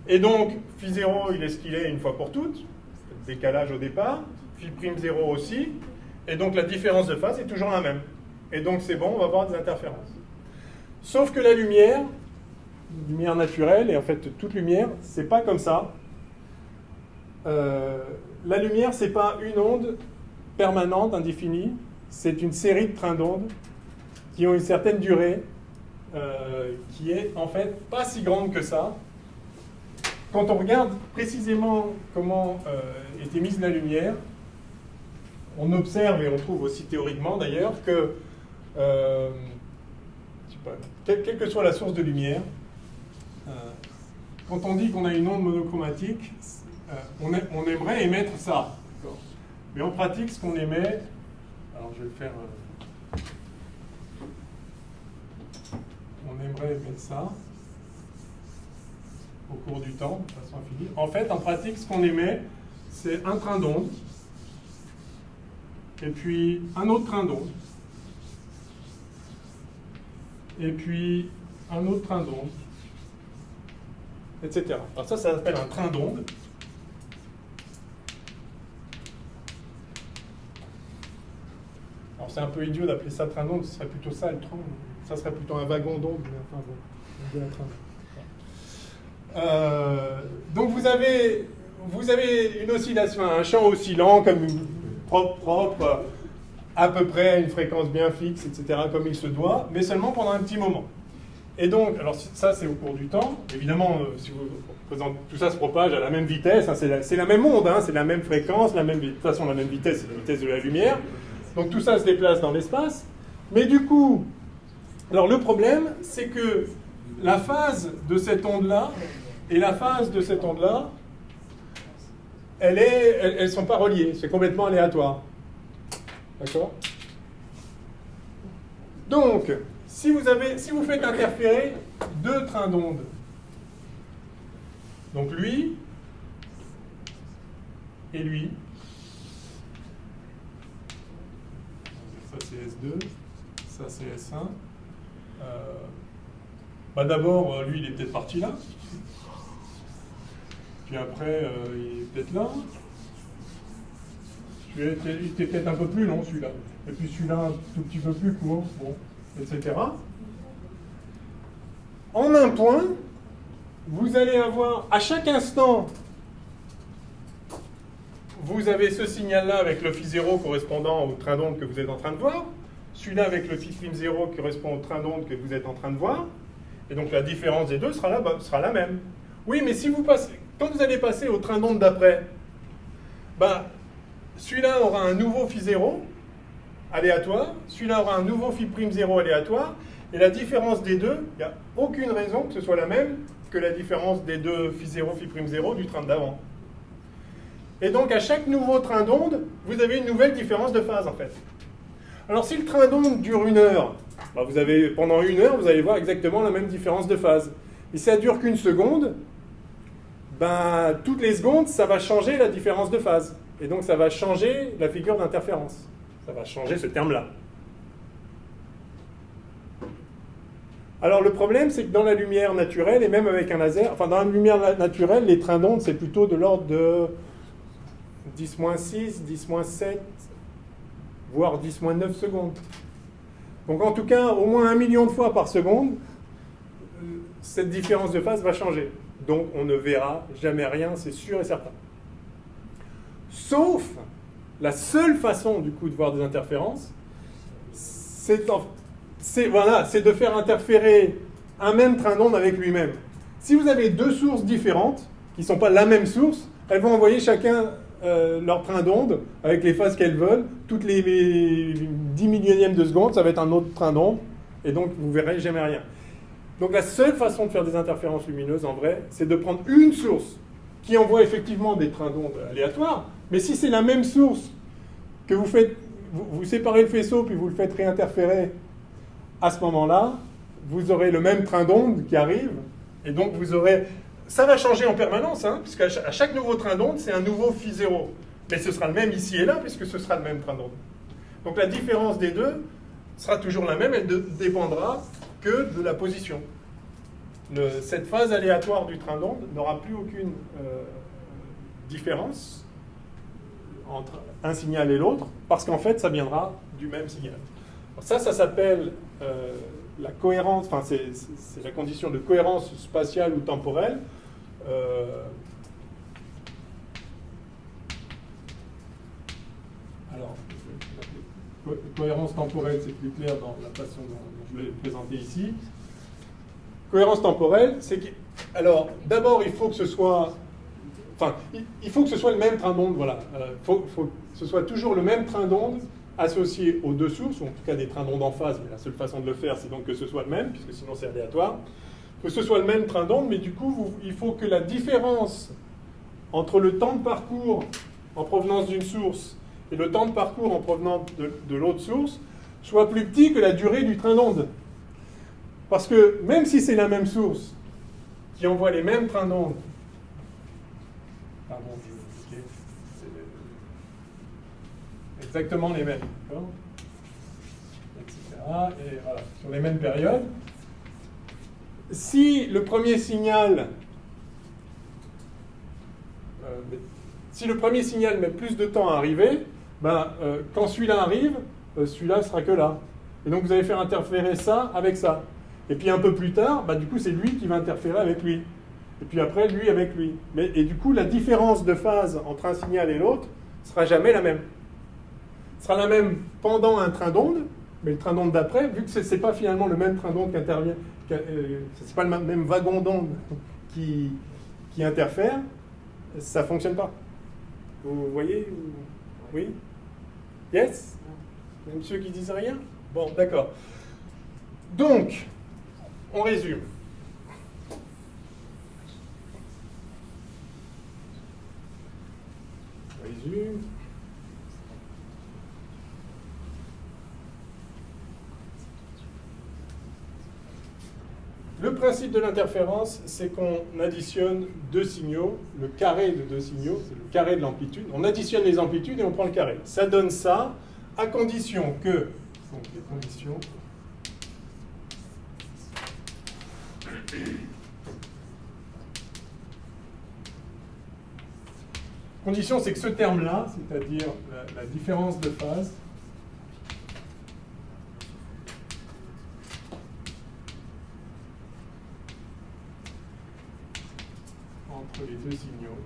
Et donc φ0 il est ce qu'il est une fois pour toutes, décalage au départ, φ'0 aussi. Et donc la différence de phase est toujours la même. Et donc c'est bon, on va avoir des interférences. Sauf que la lumière naturelle, et en fait toute lumière, c'est pas comme ça. La lumière, c'est pas une onde permanente, indéfinie, c'est une série de trains d'ondes qui ont une certaine durée, qui est en fait pas si grande que ça. Quand on regarde précisément comment est émise la lumière, on observe, et on trouve aussi théoriquement d'ailleurs, que quelle que soit la source de lumière, quand on dit qu'on a une onde monochromatique, on aimerait émettre ça. Mais en pratique, ce qu'on émet, alors je vais le faire, on aimerait émettre ça au cours du temps, de façon infinie. En fait, en pratique, ce qu'on émet, c'est un train d'onde, et puis un autre train d'onde, et puis un autre train d'onde, etc. Alors ça s'appelle un train d'onde. Alors c'est un peu idiot d'appeler ça train d'onde, ce serait plutôt ça le train. Ça serait plutôt un wagon d'onde, mais enfin bon, on dit un train. Donc vous avez une oscillation, un champ oscillant comme propre, à peu près à une fréquence bien fixe, etc., comme il se doit, mais seulement pendant un petit moment. Et donc, alors ça c'est au cours du temps. Évidemment, si vous présentez, tout ça se propage à la même vitesse, hein, c'est la même onde, hein, c'est la même fréquence, de toute façon la même vitesse, c'est la vitesse de la lumière. Donc tout ça se déplace dans l'espace. Mais du coup, alors le problème, c'est que la phase de cette onde-là et la phase de cette onde-là, elles sont pas reliées, c'est complètement aléatoire. D'accord ? Donc, si vous faites interférer deux trains d'onde, donc lui et lui, ça c'est S2, ça c'est S1, d'abord, lui il est peut-être parti là, puis après il est peut-être là, il était peut-être un peu plus long celui-là, et puis celui-là un tout petit peu plus court, bon, etc. En un point, vous allez avoir, à chaque instant, vous avez ce signal-là avec le phi0 correspondant au train d'onde que vous êtes en train de voir, celui-là avec le phi'0 qui correspond au train d'onde que vous êtes en train de voir, et donc la différence des deux sera la même. Oui, mais si vous passez, quand vous allez passer au train d'onde d'après, celui-là aura un nouveau phi0 aléatoire, celui-là aura un nouveau phi'0 aléatoire, et la différence des deux, il n'y a aucune raison que ce soit la même que la différence des deux phi'0, phi'0 du train d'avant. Et donc à chaque nouveau train d'onde, vous avez une nouvelle différence de phase en fait. Alors si le train d'onde dure 1 heure, pendant 1 heure, vous allez voir exactement la même différence de phase. Et si ça dure qu'une seconde, toutes les secondes, ça va changer la différence de phase. Et donc ça va changer la figure d'interférence. Ça va changer ce terme-là. Alors le problème, c'est que dans la lumière naturelle, et même avec un laser, dans la lumière naturelle, les trains d'onde, c'est plutôt de l'ordre de 10-6, 10-7, voire 10-9 secondes. Donc en tout cas, au moins 1 million de fois par seconde, cette différence de phase va changer. Donc on ne verra jamais rien, c'est sûr et certain. Sauf, la seule façon du coup de voir des interférences, c'est de faire interférer un même train d'onde avec lui-même. Si vous avez deux sources différentes, qui ne sont pas la même source, elles vont envoyer chacun leur train d'onde avec les phases qu'elles veulent. Toutes les 10 millionièmes de seconde, ça va être un autre train d'onde, et donc vous ne verrez jamais rien. Donc la seule façon de faire des interférences lumineuses, en vrai, c'est de prendre une source qui envoie effectivement des trains d'onde aléatoires, mais si c'est la même source que vous faites, vous séparez le faisceau puis vous le faites réinterférer, à ce moment-là, vous aurez le même train d'onde qui arrive, et donc vous aurez... Ça va changer en permanence, puisqu'à chaque nouveau train d'onde, c'est un nouveau phi'0. Mais ce sera le même ici et là, puisque ce sera le même train d'onde. Donc la différence des deux sera toujours la même, elle ne dépendra que de la position. Cette phase aléatoire du train d'onde n'aura plus aucune différence entre un signal et l'autre, parce qu'en fait, ça viendra du même signal. Alors ça s'appelle la cohérence, c'est la condition de cohérence spatiale ou temporelle. Alors, cohérence temporelle, c'est plus clair dans la façon dont je l'ai présenté ici. Cohérence temporelle, c'est que... Alors, d'abord, il faut que ce soit... il faut que ce soit le même train d'onde, voilà. Faut que ce soit toujours le même train d'onde associé aux deux sources, ou en tout cas des trains d'onde en phase, mais la seule façon de le faire, c'est donc que ce soit le même, puisque sinon c'est aléatoire. Il faut que ce soit le même train d'onde, mais du coup, il faut que la différence entre le temps de parcours en provenance d'une source et le temps de parcours en provenance de l'autre source soit plus petit que la durée du train d'onde. Parce que même si c'est la même source qui envoie les mêmes trains d'onde, exactement les mêmes, d'accord, etc. Et voilà, sur les mêmes périodes. Si le premier signal, met plus de temps à arriver, quand celui-là arrive, celui-là sera que là. Et donc vous allez faire interférer ça avec ça. Et puis un peu plus tard, du coup c'est lui qui va interférer avec lui. Et puis après lui avec lui. Et du coup la différence de phase entre un signal et l'autre sera jamais la même. Sera la même pendant un train d'onde, Mais le train d'onde d'après, vu que ce n'est pas finalement le même train d'onde qu'intervient, ce n'est pas le même wagon d'onde qui interfère, ça ne fonctionne pas. Vous voyez? Oui? Yes? Même ceux qui disent rien? Bon, d'accord. Donc, on résume. On résume. Le principe de l'interférence, c'est qu'on additionne deux signaux, le carré de deux signaux, c'est le carré de l'amplitude. On additionne les amplitudes et on prend le carré. Ça donne ça, à condition que... Donc les conditions... Condition, c'est que ce terme-là, c'est-à-dire la différence de phase, entre les deux signaux,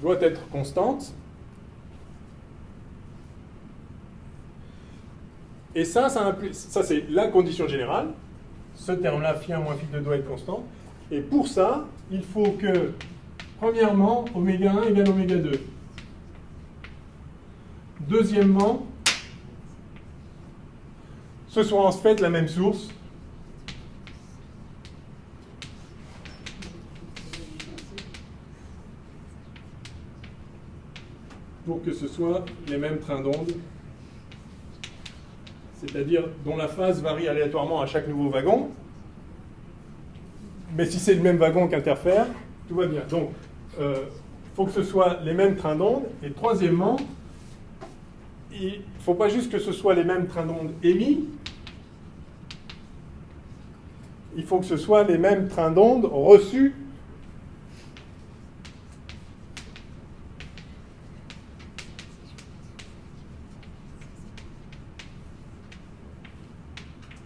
doit être constante. Et ça c'est la condition générale. Ce terme-là, phi1 moins phi2 doit être constant. Et pour ça, il faut que, premièrement, oméga 1 égale oméga 2. Deuxièmement, ce soit en fait la même source. Pour que ce soit les mêmes trains d'onde, c'est-à-dire dont la phase varie aléatoirement à chaque nouveau wagon. Mais si c'est le même wagon qui interfère, tout va bien. Donc, il faut que ce soit les mêmes trains d'onde. Et troisièmement, il ne faut pas juste que ce soit les mêmes trains d'onde émis, il faut que ce soit les mêmes trains d'onde reçus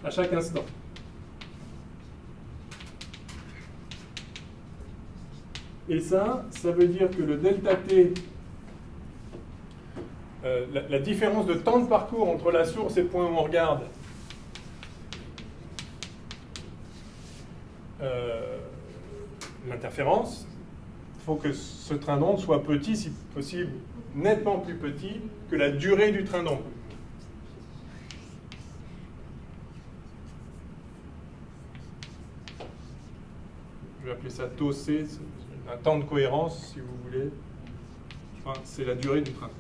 à chaque instant. Et ça veut dire que le delta t, la différence de temps de parcours entre la source et le point où on regarde, l'interférence, il faut que ce train d'onde soit petit, si possible nettement plus petit que la durée du train d'onde. Je vais appeler ça tau c, un temps de cohérence, si vous voulez. Enfin, c'est la durée du train.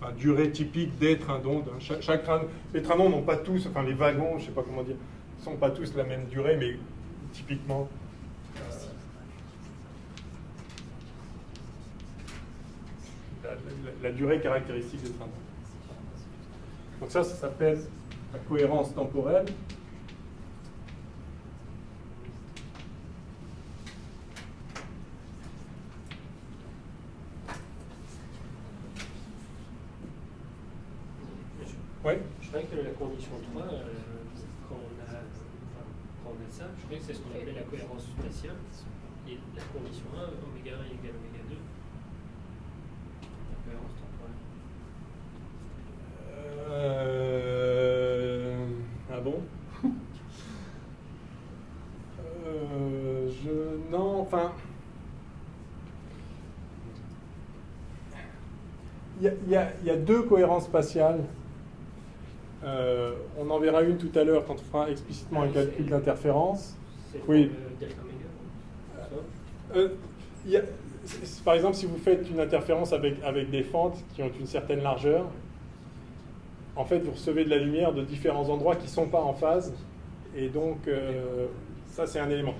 Enfin, durée typique des trains d'onde. Chaque train, les trains d'onde n'ont pas tous, enfin les wagons, je ne sais pas comment dire, ne sont pas tous la même durée, mais typiquement. La durée caractéristique des trains d'onde. Donc ça s'appelle la cohérence temporelle. Oui. Je croyais que la condition 3, quand on a ça, je croyais que c'est ce qu'on appelait la cohérence spatiale. Et la condition 1, oméga 1 égale oméga 2. La cohérence temporelle. Ah bon? Non, enfin... Il y a deux cohérences spatiales. On en verra une tout à l'heure quand on fera explicitement un calcul d'interférence. Oui. Delta oméga. Par exemple, si vous faites une interférence avec des fentes qui ont une certaine largeur, en fait, vous recevez de la lumière de différents endroits qui ne sont pas en phase. Et donc, ça, c'est un élément.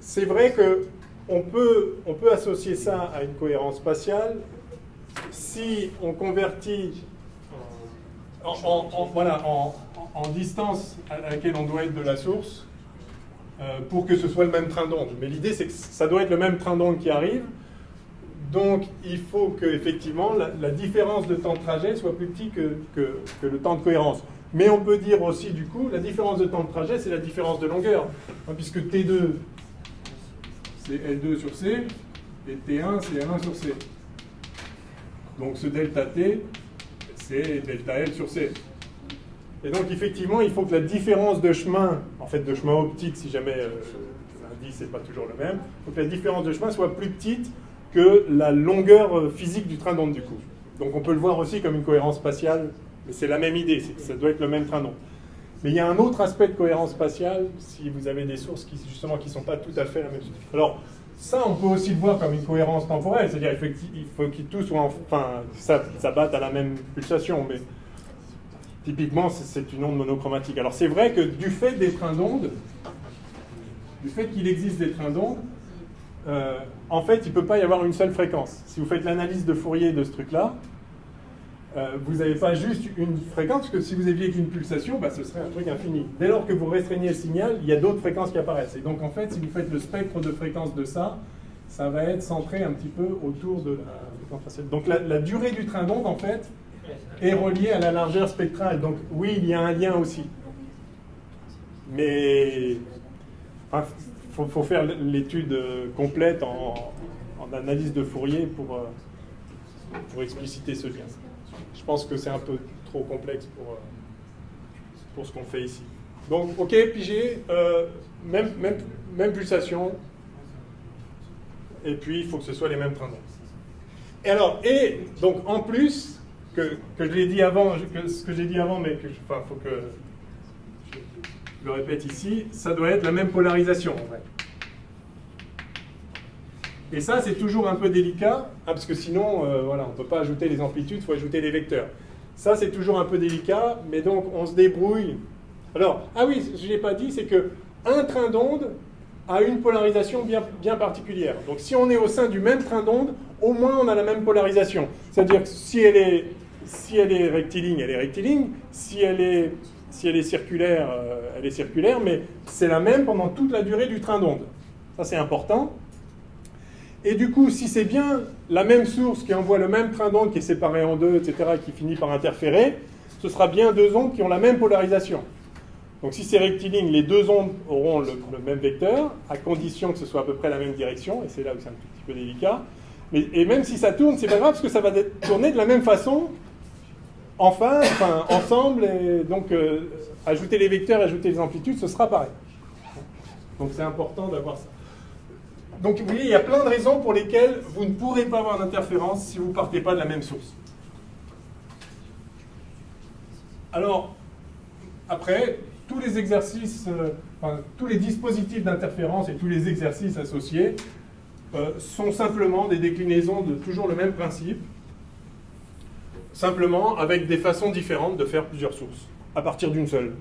C'est vrai qu'on peut associer ça à une cohérence spatiale si on convertit en distance à laquelle on doit être de la source pour que ce soit le même train d'onde. Mais l'idée, c'est que ça doit être le même train d'onde qui arrive. Donc, il faut que effectivement la différence de temps de trajet soit plus petite que le temps de cohérence. Mais on peut dire aussi, du coup, la différence de temps de trajet, c'est la différence de longueur. Puisque T2, c'est L2 sur C, et T1, c'est L1 sur C. Donc ce delta T, c'est delta L sur C. Et donc effectivement, il faut que la différence de chemin, en fait de chemin optique, si jamais l'indice n'est pas toujours le même, il faut que la différence de chemin soit plus petite que la longueur physique du train d'onde du coup. Donc on peut le voir aussi comme une cohérence spatiale, mais c'est la même idée, c'est que ça doit être le même train d'onde. Mais il y a un autre aspect de cohérence spatiale si vous avez des sources qui justement qui ne sont pas tout à fait la même chose. Alors ça, on peut aussi le voir comme une cohérence temporelle, c'est-à-dire qu'il faut qu'ils tous soient, ça batte à la même pulsation, mais typiquement c'est une onde monochromatique. Alors c'est vrai que du fait des trains d'onde, du fait qu'il existe des trains d'onde, en fait, il ne peut pas y avoir une seule fréquence. Si vous faites l'analyse de Fourier de ce truc-là, vous n'avez pas juste une fréquence, parce que si vous aviez qu'une pulsation, ce serait un truc infini. Dès lors que vous restreignez le signal, il y a d'autres fréquences qui apparaissent. Et donc, en fait, si vous faites le spectre de fréquence de ça, ça va être centré un petit peu autour de la fréquence faciale. Donc, la durée du train d'onde, en fait, est reliée à la largeur spectrale. Donc, oui, il y a un lien aussi. Mais il faut faire l'étude complète en analyse de Fourier pour expliciter ce lien. Je pense que c'est un peu trop complexe pour ce qu'on fait ici. Donc, ok, pigé, même pulsation, et puis il faut que ce soit les mêmes trains d'onde. Et donc en plus, que je l'ai dit avant, ce que j'ai dit avant, mais faut que je le répète ici, ça doit être la même polarisation en fait. Et ça, c'est toujours un peu délicat, parce que sinon, on ne peut pas ajouter les amplitudes, il faut ajouter les vecteurs. Ça, c'est toujours un peu délicat, mais donc on se débrouille. Alors, ah oui, je ne l'ai pas dit, c'est qu'un train d'onde a une polarisation bien particulière. Donc si on est au sein du même train d'onde, au moins on a la même polarisation. C'est-à-dire que si elle est rectiligne, elle est rectiligne. Si elle est circulaire, elle est circulaire, mais c'est la même pendant toute la durée du train d'onde. Ça, c'est important. Et du coup, si c'est bien la même source qui envoie le même train d'onde qui est séparé en deux, etc., et qui finit par interférer, ce sera bien deux ondes qui ont la même polarisation. Donc si c'est rectiligne, les deux ondes auront le même vecteur, à condition que ce soit à peu près la même direction, et c'est là où c'est un tout petit peu délicat. Et même si ça tourne, c'est pas grave, parce que ça va tourner de la même façon, ensemble, et donc ajouter les vecteurs, ajouter les amplitudes, ce sera pareil. Donc c'est important d'avoir ça. Donc vous voyez, il y a plein de raisons pour lesquelles vous ne pourrez pas avoir d'interférence si vous ne partez pas de la même source. Alors, après, tous les exercices, tous les dispositifs d'interférence et tous les exercices associés sont simplement des déclinaisons de toujours le même principe, simplement avec des façons différentes de faire plusieurs sources, à partir d'une seule.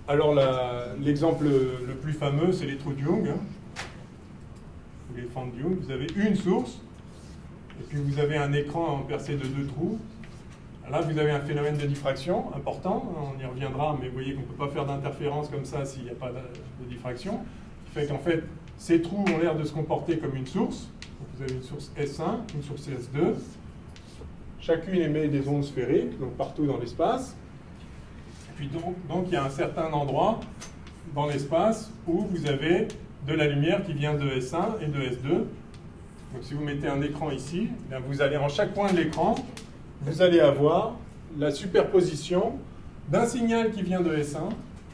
Alors l'exemple le plus fameux, c'est les trous de Young, ou les fentes de Young. Vous avez une source, et puis vous avez un écran percé de deux trous. Là, vous avez un phénomène de diffraction important, on y reviendra, mais vous voyez qu'on ne peut pas faire d'interférence comme ça s'il n'y a pas de diffraction. Ce qui fait qu'en fait, ces trous ont l'air de se comporter comme une source. Donc vous avez une source S1, une source S2. Chacune émet des ondes sphériques, donc partout dans l'espace. Puis donc il y a un certain endroit dans l'espace où vous avez de la lumière qui vient de S1 et de S2. Donc si vous mettez un écran ici, vous allez en chaque point de l'écran, vous allez avoir la superposition d'un signal qui vient de S1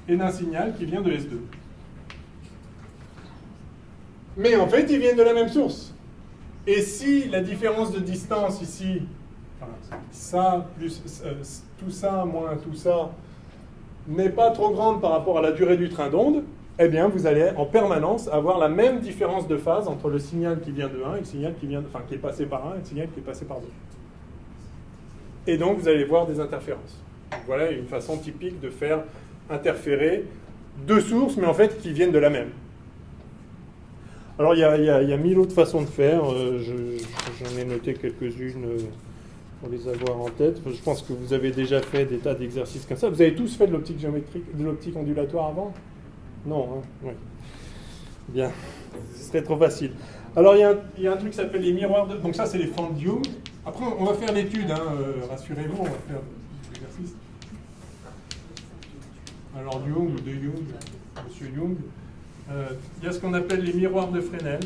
et d'un signal qui vient de S2. Mais en fait, ils viennent de la même source. Et si la différence de distance ici, ça plus tout ça moins tout ça, n'est pas trop grande par rapport à la durée du train d'onde, eh bien, vous allez en permanence avoir la même différence de phase entre le signal qui vient de 1 et le signal qui est passé par 1 et le signal qui est passé par 2. Et donc, vous allez voir des interférences. Donc, voilà une façon typique de faire interférer deux sources, mais en fait, qui viennent de la même. Alors, il y a mille autres façons de faire. J'en ai noté quelques-unes pour les avoir en tête. Je pense que vous avez déjà fait des tas d'exercices comme ça. Vous avez tous fait de l'optique géométrique, de l'optique ondulatoire avant? Non, hein? Oui. Bien. Ce serait trop facile. Alors, il y a un truc qui s'appelle les miroirs de... Donc ça, c'est les fentes de Young. Après, on va faire l'étude, hein, rassurez-vous, on va faire l'exercice. Alors, Young ou de Young, Monsieur Young. Il y a ce qu'on appelle les miroirs de Fresnel.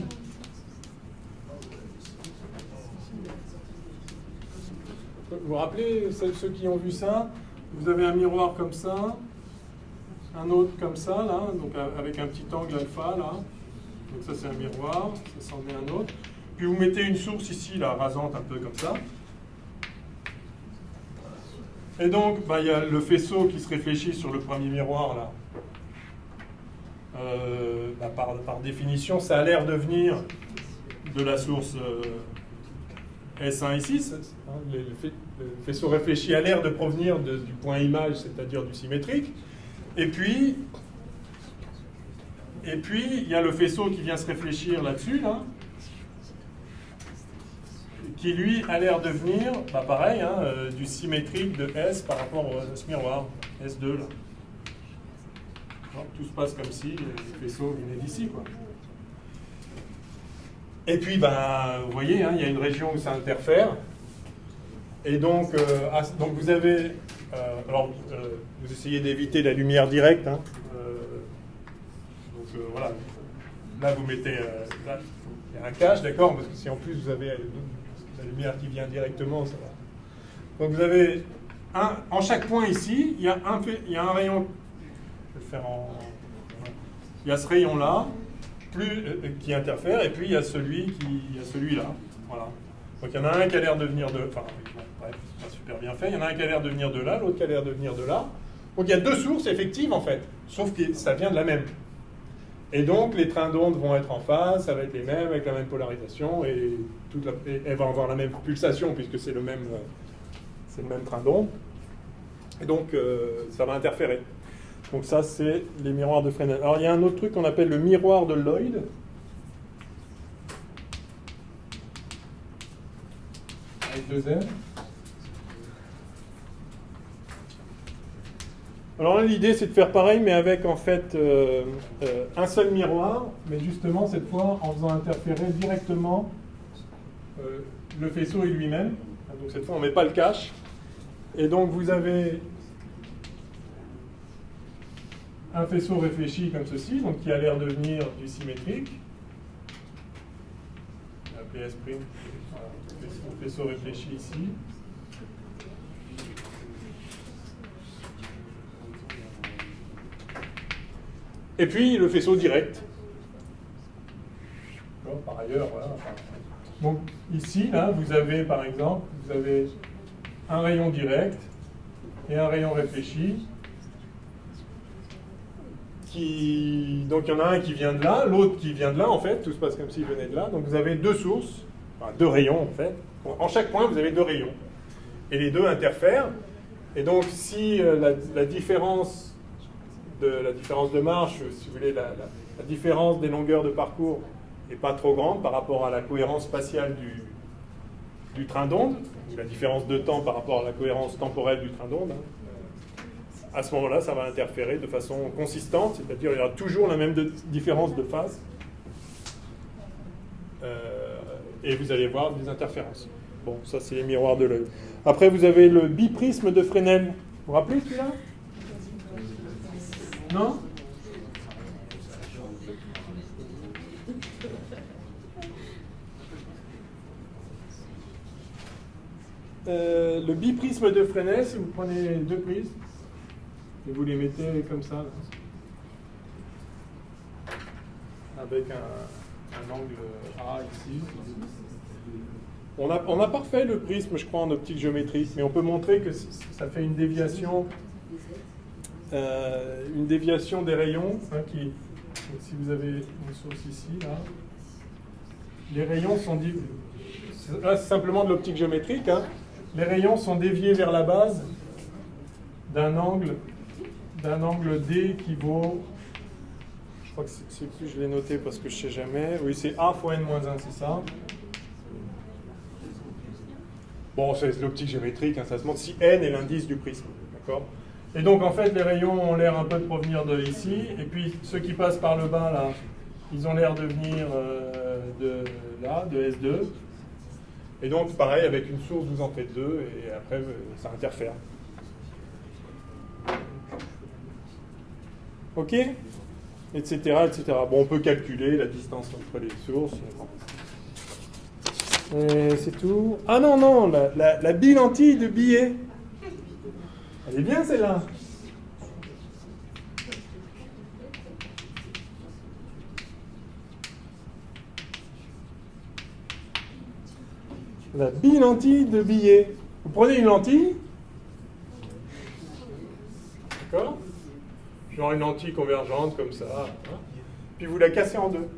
Vous vous rappelez, ceux qui ont vu ça, vous avez un miroir comme ça, un autre comme ça, là, donc avec un petit angle alpha, là. Donc ça c'est un miroir, ça s'en est un autre. Puis vous mettez une source ici, là, rasante un peu comme ça. Et donc, il y a le faisceau qui se réfléchit sur le premier miroir, là. Par définition, ça a l'air de venir de la source S1 et 6. Le faisceau réfléchi a l'air de provenir du point image, c'est-à-dire du symétrique. Et puis, il y a le faisceau qui vient se réfléchir là-dessus, là, qui lui a l'air de venir, pareil, du symétrique de S par rapport à ce miroir, S2 là. Donc, tout se passe comme si le faisceau venait d'ici, quoi. Et puis, vous voyez, il y a une région où ça interfère. Et donc, vous avez... vous essayez d'éviter la lumière directe. Voilà. Là, vous mettez... là, il y a un cache, d'accord? Parce que si en plus vous avez la lumière qui vient directement, ça va. Donc, vous avez... en chaque point ici, il y a un rayon... Je vais le faire en... Il y a ce rayon-là, qui interfère, et puis il y a celui-là. Voilà. Donc il y en a un qui a l'air de venir de... Enfin, bref, c'est pas super bien fait. Il y en a un qui a l'air de venir de là, l'autre qui a l'air de venir de là. Donc il y a deux sources effectives, en fait, sauf que ça vient de la même. Et donc les trains d'ondes vont être en phase, ça va être les mêmes, avec la même polarisation, et elles vont avoir la même pulsation, puisque c'est le même train d'onde. Et donc ça va interférer. Donc ça, c'est les miroirs de Fresnel. Alors, il y a un autre truc qu'on appelle le miroir de Lloyd. Avec 2 M. Alors là, l'idée, c'est de faire pareil, mais avec, en fait, un seul miroir, mais justement, cette fois, en faisant interférer directement le faisceau et lui-même. Donc, cette fois, on ne met pas le cache. Et donc, vous avez... un faisceau réfléchi comme ceci, donc qui a l'air de venir du symétrique. Appelé S', voilà, le faisceau réfléchi ici. Et puis le faisceau direct. Bon, par ailleurs, voilà. Donc ici, là, vous avez par exemple, un rayon direct et un rayon réfléchi. Donc il y en a un qui vient de là, l'autre qui vient de là, en fait, tout se passe comme s'il venait de là. Donc vous avez deux sources, enfin deux rayons en fait. En chaque point, vous avez deux rayons. Et les deux interfèrent. Et donc si la différence de marche, si vous voulez, la différence des longueurs de parcours n'est pas trop grande par rapport à la cohérence spatiale du train d'onde, ou la différence de temps par rapport à la cohérence temporelle du train d'onde, à ce moment-là, ça va interférer de façon consistante, c'est-à-dire il y aura toujours la même différence de phase, et vous allez voir des interférences. Bon, ça c'est les miroirs de l'œil. Après, vous avez le biprisme de Fresnel. Vous vous rappelez celui-là? Non? Le biprisme de Fresnel, si vous prenez deux prismes, et vous les mettez comme ça, là, avec un angle A ici. On n'a pas refait le prisme, je crois, en optique géométrique, mais on peut montrer que ça fait une déviation des rayons. Donc si vous avez une source ici, là, les rayons sont... Là, c'est simplement de l'optique géométrique. Les rayons sont déviés vers la base d'un angle D qui vaut... Je crois que c'est plus, je l'ai noté parce que je ne sais jamais. Oui, c'est A fois N-1, c'est ça. Bon, c'est l'optique géométrique, ça se montre si N est l'indice du prisme. D'accord ? Et donc, en fait, les rayons ont l'air un peu de provenir de ici. Et puis, ceux qui passent par le bas, là, ils ont l'air de venir de là, de S2. Et donc, pareil, avec une source, vous en faites deux, et après, ça interfère. OK ? etc., etc. Bon, on peut calculer la distance entre les sources. Et c'est tout. Ah non, non, la bilentille de billets. Elle est bien celle-là. La bilentille de billets. Vous prenez une lentille. D'accord ? Genre une lentille convergente comme ça. Hein, puis vous la cassez en deux.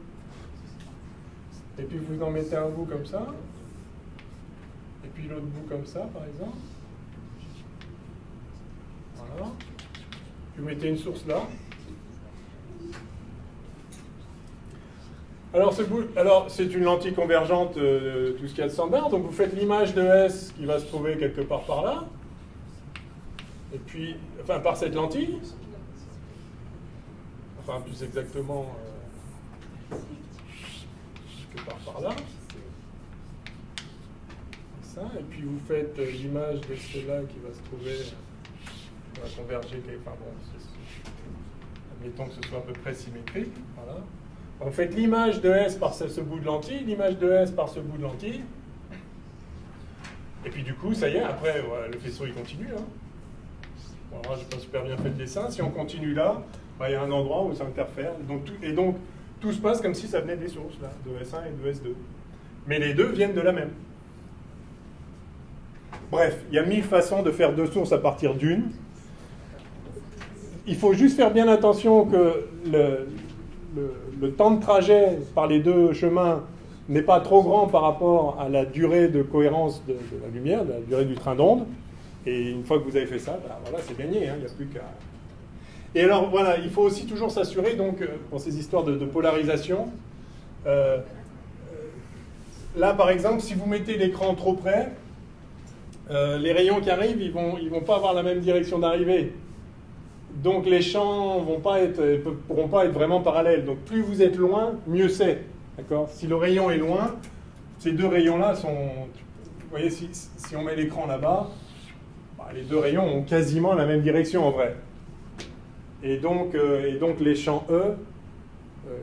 Et puis vous en mettez un bout comme ça. Et puis l'autre bout comme ça, par exemple. Voilà. Puis vous mettez une source là. Alors, c'est une lentille convergente, tout ce qu'il y a de standard. Donc vous faites l'image de S qui va se trouver quelque part par là. Et puis, enfin, par cette lentille. Enfin, plus exactement, quelque part par là. Ça. Et puis vous faites l'image de celle-là qui va se trouver, qui va converger quelque part. Bon, admettons que ce soit à peu près symétrique. Voilà. Vous faites l'image de S par ce bout de lentille, l'image de S par ce bout de lentille. Et puis du coup, ça y est, après, voilà, le faisceau il continue. Hein. Bon, alors, je n'ai pas super bien fait le dessin. Si on continue là, bah, il y a un endroit où ça interfère. Donc, tout se passe comme si ça venait des sources, là, de S1 et de S2. Mais les deux viennent de la même. Bref, il y a 1000 façons de faire deux sources à partir d'une. Il faut juste faire bien attention que le temps de trajet par les deux chemins n'est pas trop grand par rapport à la durée de cohérence de la lumière, de la durée du train d'onde. Et une fois que vous avez fait ça, ben voilà, c'est gagné, hein, il n'y a plus qu'à... Et alors, voilà, il faut aussi toujours s'assurer, donc, pour ces histoires de polarisation, là, par exemple, si vous mettez l'écran trop près, les rayons qui arrivent, ils vont pas avoir la même direction d'arrivée. Donc les champs pourront pas être vraiment parallèles. Donc plus vous êtes loin, mieux c'est. D'accord ? Si le rayon est loin, ces deux rayons-là sont... Vous voyez, si on met l'écran là-bas, bah, les deux rayons ont quasiment la même direction en vrai. Et donc les champs E,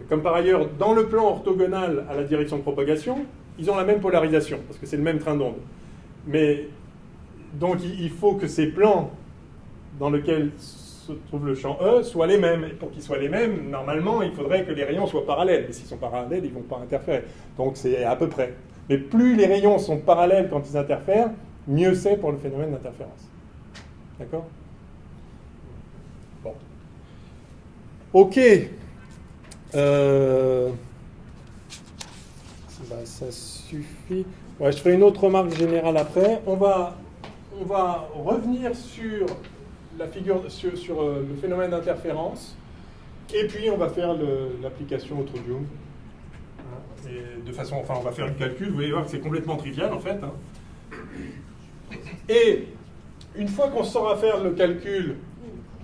comme par ailleurs, dans le plan orthogonal à la direction de propagation, ils ont la même polarisation, parce que c'est le même train d'onde. Mais donc il faut que ces plans dans lesquels se trouve le champ E soient les mêmes. Et pour qu'ils soient les mêmes, normalement, il faudrait que les rayons soient parallèles. Et s'ils sont parallèles, ils ne vont pas interférer. Donc c'est à peu près. Mais plus les rayons sont parallèles quand ils interfèrent, mieux c'est pour le phénomène d'interférence. D'accord ? Bon. Ok. Bah, ça suffit. Ouais, je ferai une autre remarque générale après. On va revenir sur la figure, sur le phénomène d'interférence, et puis on va faire l'application au trou de Young. Et de façon, enfin, on va faire le calcul. Vous allez voir que c'est complètement trivial en fait. Hein. Et une fois qu'on saura faire le calcul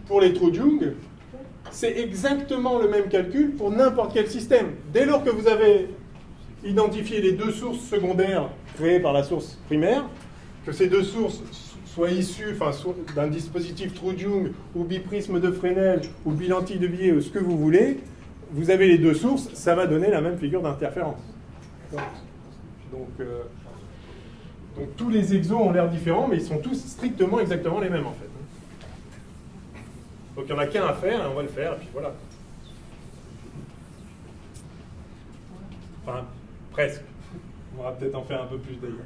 pour les trous de Young, c'est exactement le même calcul pour n'importe quel système. Dès lors que vous avez identifié les deux sources secondaires créées par la source primaire, que ces deux sources soient issues d'un dispositif trou de Young ou biprisme de Fresnel ou bilentille de Billet ou ce que vous voulez, vous avez les deux sources, ça va donner la même figure d'interférence. Donc tous les exos ont l'air différents, mais ils sont tous strictement exactement les mêmes en fait. Donc il n'y en a qu'un à faire, et on va le faire, et puis voilà. Enfin, presque. On va peut-être en faire un peu plus d'ailleurs.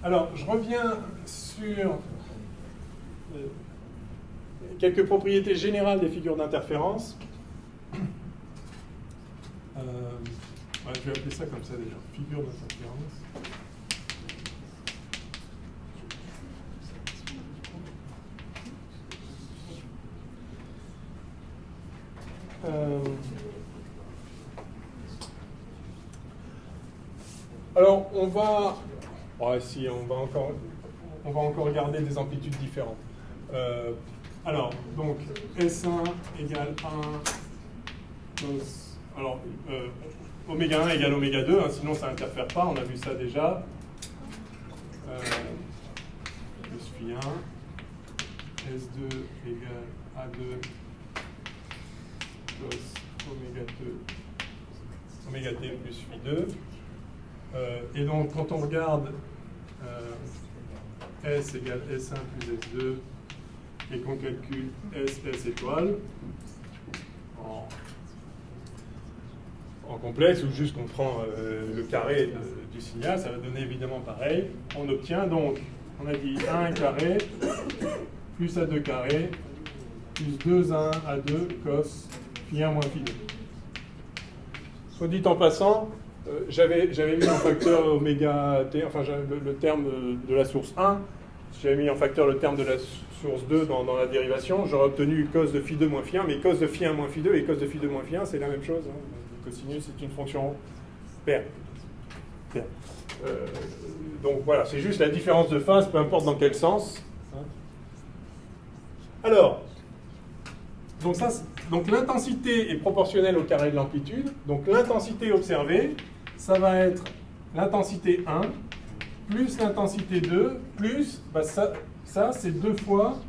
Alors, je reviens sur quelques propriétés générales des figures d'interférence. Je vais appeler ça comme ça déjà, figure d'interférence. Alors, on va encore regarder des amplitudes différentes. Alors, donc, S1 égale 1 plus... Alors, oméga 1 égale oméga 2, hein, sinon ça n'interfère pas, on a vu ça déjà. Plus phi 1, S2 égale A2 cos oméga t plus phi 2. Et donc, quand on regarde S égale S1 plus S2, et qu'on calcule S étoile en complexe, ou juste qu'on prend le carré du signal, ça va donner évidemment pareil. On obtient donc, on a dit A1 carré plus A2 carré plus 2A1 A2 cos phi 1 moins phi 2. Soit dit en passant, j'avais mis en facteur oméga t, enfin le terme de la source 1, j'avais mis en facteur le terme de la source 2 dans la dérivation, j'aurais obtenu cos de phi 2 moins phi 1, mais cos de phi 1 moins phi 2 et cos de phi 2 moins phi 1, c'est la même chose. Hein. Le cosinus, c'est une fonction paire. Donc voilà, c'est juste la différence de phase, peu importe dans quel sens. Alors, donc l'intensité est proportionnelle au carré de l'amplitude. Donc l'intensité observée, ça va être l'intensité 1 plus l'intensité 2 plus, ça c'est 2 fois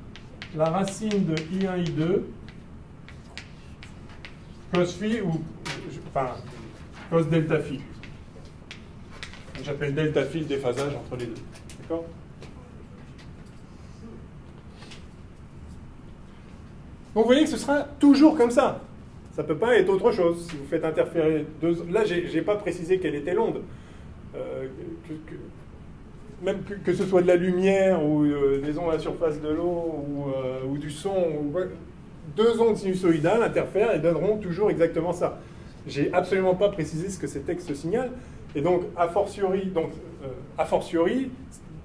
la racine de I1, I2 cos phi ou cos delta phi. J'appelle delta phi le déphasage entre les deux. D'accord ? Donc vous voyez que ce sera toujours comme ça. Ça ne peut pas être autre chose. Si vous faites interférer deux... Là, je n'ai pas précisé quelle était l'onde. Même que ce soit de la lumière ou des ondes à la surface de l'eau ou du son, deux ondes sinusoïdales interfèrent et donneront toujours exactement ça. J'ai absolument pas précisé ce que c'était que ce signal. Et donc, a fortiori,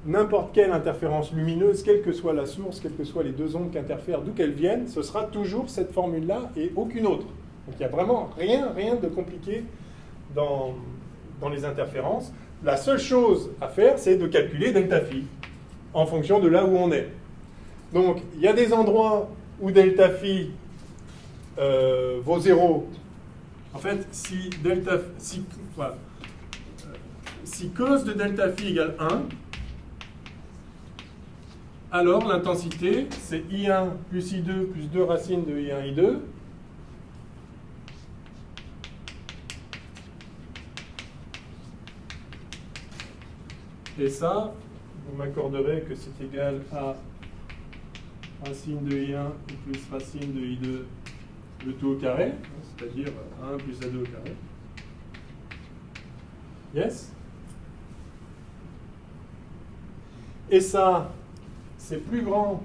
n'importe quelle interférence lumineuse, quelle que soit la source, quelles que soient les deux ondes qui interfèrent, d'où qu'elles viennent, ce sera toujours cette formule-là et aucune autre. Donc il n'y a vraiment rien de compliqué dans les interférences. La seule chose à faire, c'est de calculer delta phi en fonction de là où on est. Donc il y a des endroits où delta phi vaut 0. En fait, si cos de delta phi égale 1, alors l'intensité, c'est I1 plus I2 plus 2 racines de I1, I2. Et ça, vous m'accorderez que c'est égal à racine de I1 plus racine de I2, le tout au carré, c'est-à-dire 1 plus A2 au carré. Yes? Et ça, c'est plus grand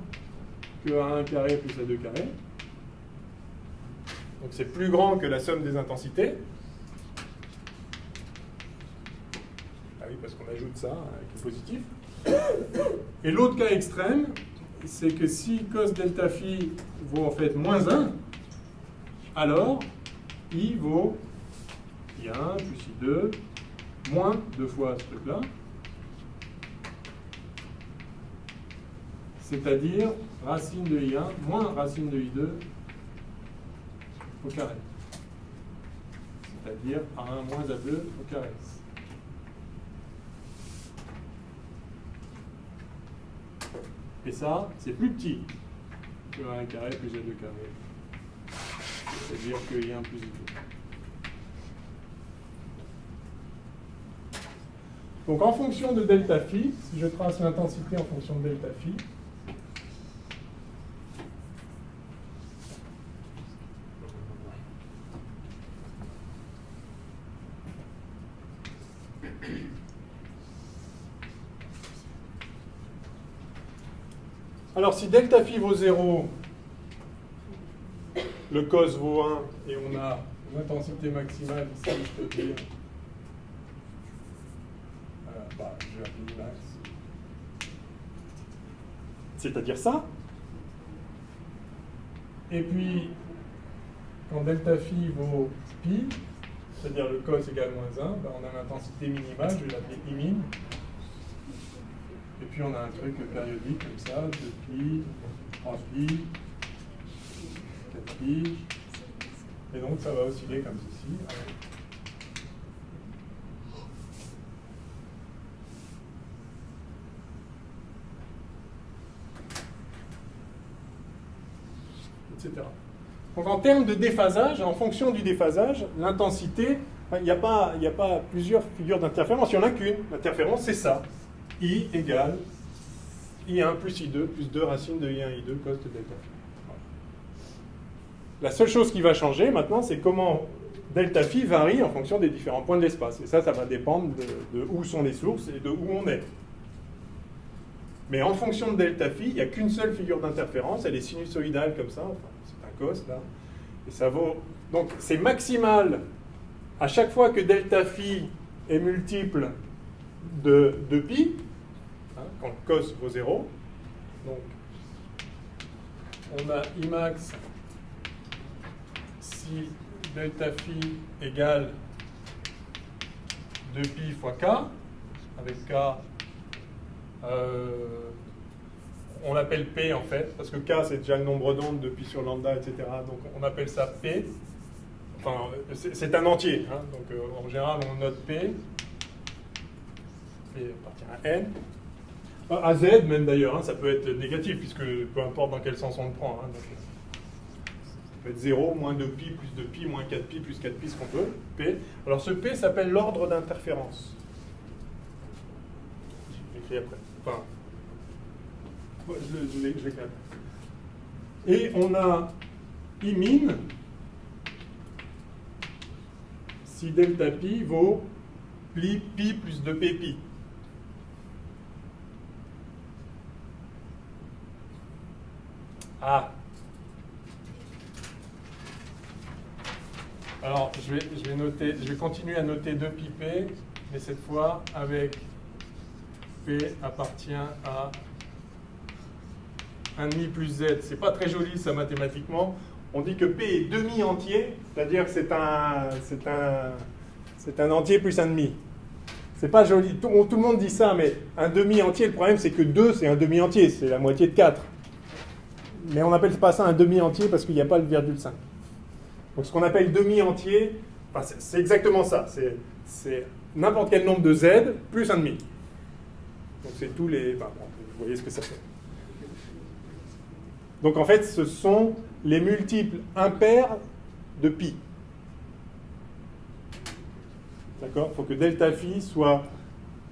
que A1 carré plus A2 carré. Donc c'est plus grand que la somme des intensités. Ah oui, parce qu'on ajoute ça avec le positif. Et l'autre cas extrême, c'est que si cos delta phi vaut en fait moins 1, alors I vaut I1 plus I2 moins 2 fois ce truc-là. C'est-à-dire racine de I1 moins racine de I2 au carré. C'est-à-dire A1 moins A2 au carré. Et ça, c'est plus petit que A1 carré plus A2 carré. C'est-à-dire que I1 plus I2. Donc en fonction de delta phi, si je trace l'intensité en fonction de delta phi, alors si delta phi vaut 0, le cos vaut 1 et on a une intensité maximale ici, je peux dire, je vais appeler max. C'est-à-dire ça. Et puis, quand delta phi vaut pi, c'est-à-dire le cos égale moins 1, on a l'intensité minimale, je vais l'appeler I min. Et puis on a un truc périodique comme ça, 2 pi, 3 pi, 4 pi. Et donc ça va osciller comme ceci. Etc. Donc en termes de déphasage, en fonction du déphasage, l'intensité, il n'y a pas plusieurs figures d'interférence, il n'y en a qu'une. L'interférence, c'est ça. I égale I1 plus I2 plus 2 racines de I1 I2 cos de delta phi. Voilà. La seule chose qui va changer maintenant, c'est comment delta phi varie en fonction des différents points de l'espace. Et ça va dépendre de où sont les sources et de où on est. Mais en fonction de delta phi, il n'y a qu'une seule figure d'interférence, elle est sinusoïdale comme ça, enfin, c'est un cos là, et ça vaut... Donc c'est maximal à chaque fois que delta phi est multiple de pi, hein, quand le cos vaut 0. Donc on a Imax si delta phi égale 2pi fois k, avec k... on l'appelle P en fait, parce que K c'est déjà le nombre d'ondes de pi sur lambda, etc. Donc on appelle ça P. Enfin, c'est un entier. Hein, donc en général on note P. P appartient à N. À Z même d'ailleurs, hein, ça peut être négatif, puisque peu importe dans quel sens on le prend. Hein, donc, ça peut être 0, moins 2pi, plus 2pi, moins 4pi, plus 4pi, ce qu'on veut. P. Alors ce P s'appelle l'ordre d'interférence. Je l'écris après. Enfin, je l'écris après. Et on a I min si delta pi vaut pi plus 2p pi. Ah. Alors, je vais continuer à noter 2pi p, mais cette fois avec P appartient à 1,5 plus Z. C'est pas très joli ça mathématiquement. On dit que P est demi-entier, c'est-à-dire que c'est un entier plus 1,5. C'est pas joli. Tout le monde dit ça, mais un demi-entier, le problème c'est que 2 c'est un demi-entier, c'est la moitié de 4. Mais on n'appelle pas ça un demi-entier parce qu'il n'y a pas le virgule 5. Donc ce qu'on appelle demi-entier, enfin, c'est exactement ça. C'est n'importe quel nombre de Z plus 1,5. Donc c'est tous les... Enfin, vous voyez ce que ça fait. Donc en fait, ce sont les multiples impairs de pi. D'accord ? Il faut que delta phi soit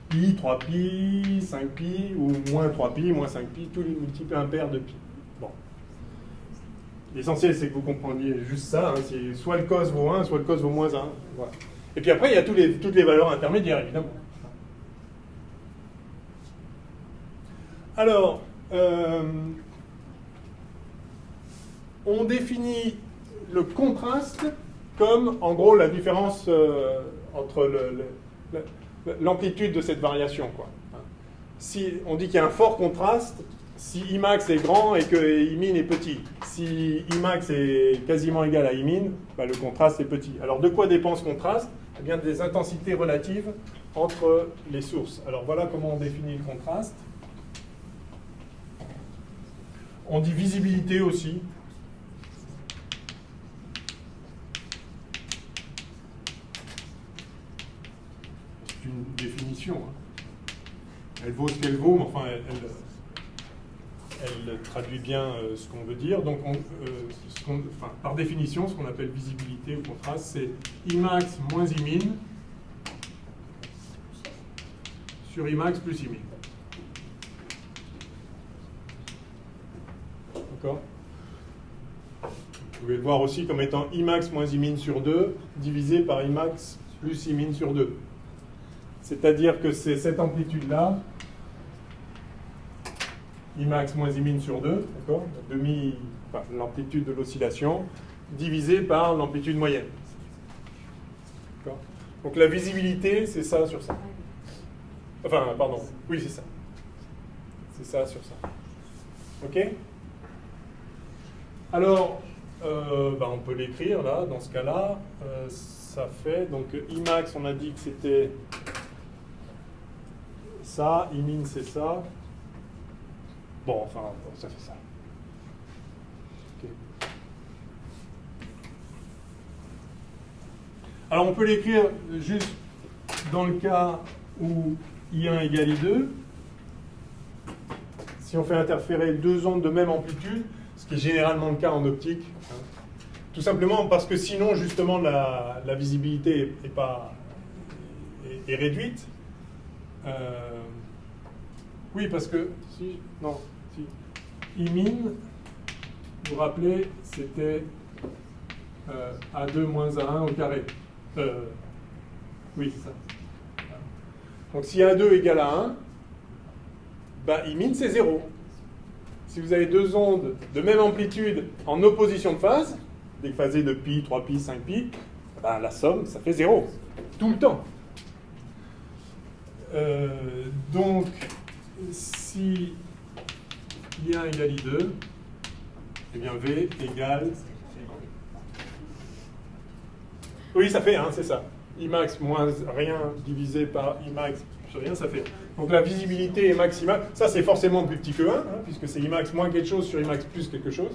pi, 3pi, 5pi, ou moins 3pi, moins 5pi, tous les multiples impairs de pi. Bon. L'essentiel, c'est que vous comprendiez juste ça. Hein, c'est soit le cos vaut 1, soit le cos vaut moins 1. Voilà. Et puis après, il y a toutes les valeurs intermédiaires, évidemment. Alors, on définit le contraste comme, en gros, la différence entre l'amplitude de cette variation, quoi. Si on dit qu'il y a un fort contraste, si Imax est grand et que Imin est petit. Si Imax est quasiment égal à Imin, bah, le contraste est petit. Alors, de quoi dépend ce contraste ? Eh bien, des intensités relatives entre les sources. Alors, voilà comment on définit le contraste. On dit visibilité aussi. C'est une définition. Hein. Elle vaut ce qu'elle vaut, mais enfin, elle traduit bien ce qu'on veut dire. Donc, par définition, ce qu'on appelle visibilité ou contraste, c'est Imax moins Imin sur Imax plus Imin. D'accord ? Vous pouvez le voir aussi comme étant Imax moins Imin sur 2 divisé par Imax plus Imin sur 2. C'est-à-dire que c'est cette amplitude-là, Imax moins Imin sur 2, d'accord ? L'amplitude de l'oscillation, divisé par l'amplitude moyenne. D'accord ? Donc la visibilité, c'est ça sur ça. Enfin, pardon, oui, c'est ça. C'est ça sur ça. OK ? Alors, on peut l'écrire là, dans ce cas-là. Ça fait, donc Imax, on a dit que c'était ça, Imin, c'est ça. Bon, enfin, ça fait ça. Okay. Alors, on peut l'écrire juste dans le cas où I1 égale I2. Si on fait interférer deux ondes de même amplitude, ce qui est généralement le cas en optique, hein, Tout simplement parce que sinon, justement, la visibilité est réduite. Oui, parce que si Imin, vous vous rappelez, c'était A2 moins A1 au carré. Oui, c'est ça. Donc si A2 égale à 1, ben, Imin c'est 0. Si vous avez deux ondes de même amplitude en opposition de phase, déphasées de pi, 3pi, 5pi, ben, la somme, ça fait 0. Tout le temps. Donc, si I1 égale I2, eh bien V égale... Oui, ça fait 1, c'est ça. Imax moins rien divisé par Imax plus rien, ça fait 1. Donc la visibilité est maximale. Ça, c'est forcément plus petit que 1, hein, puisque c'est Imax moins quelque chose sur Imax plus quelque chose.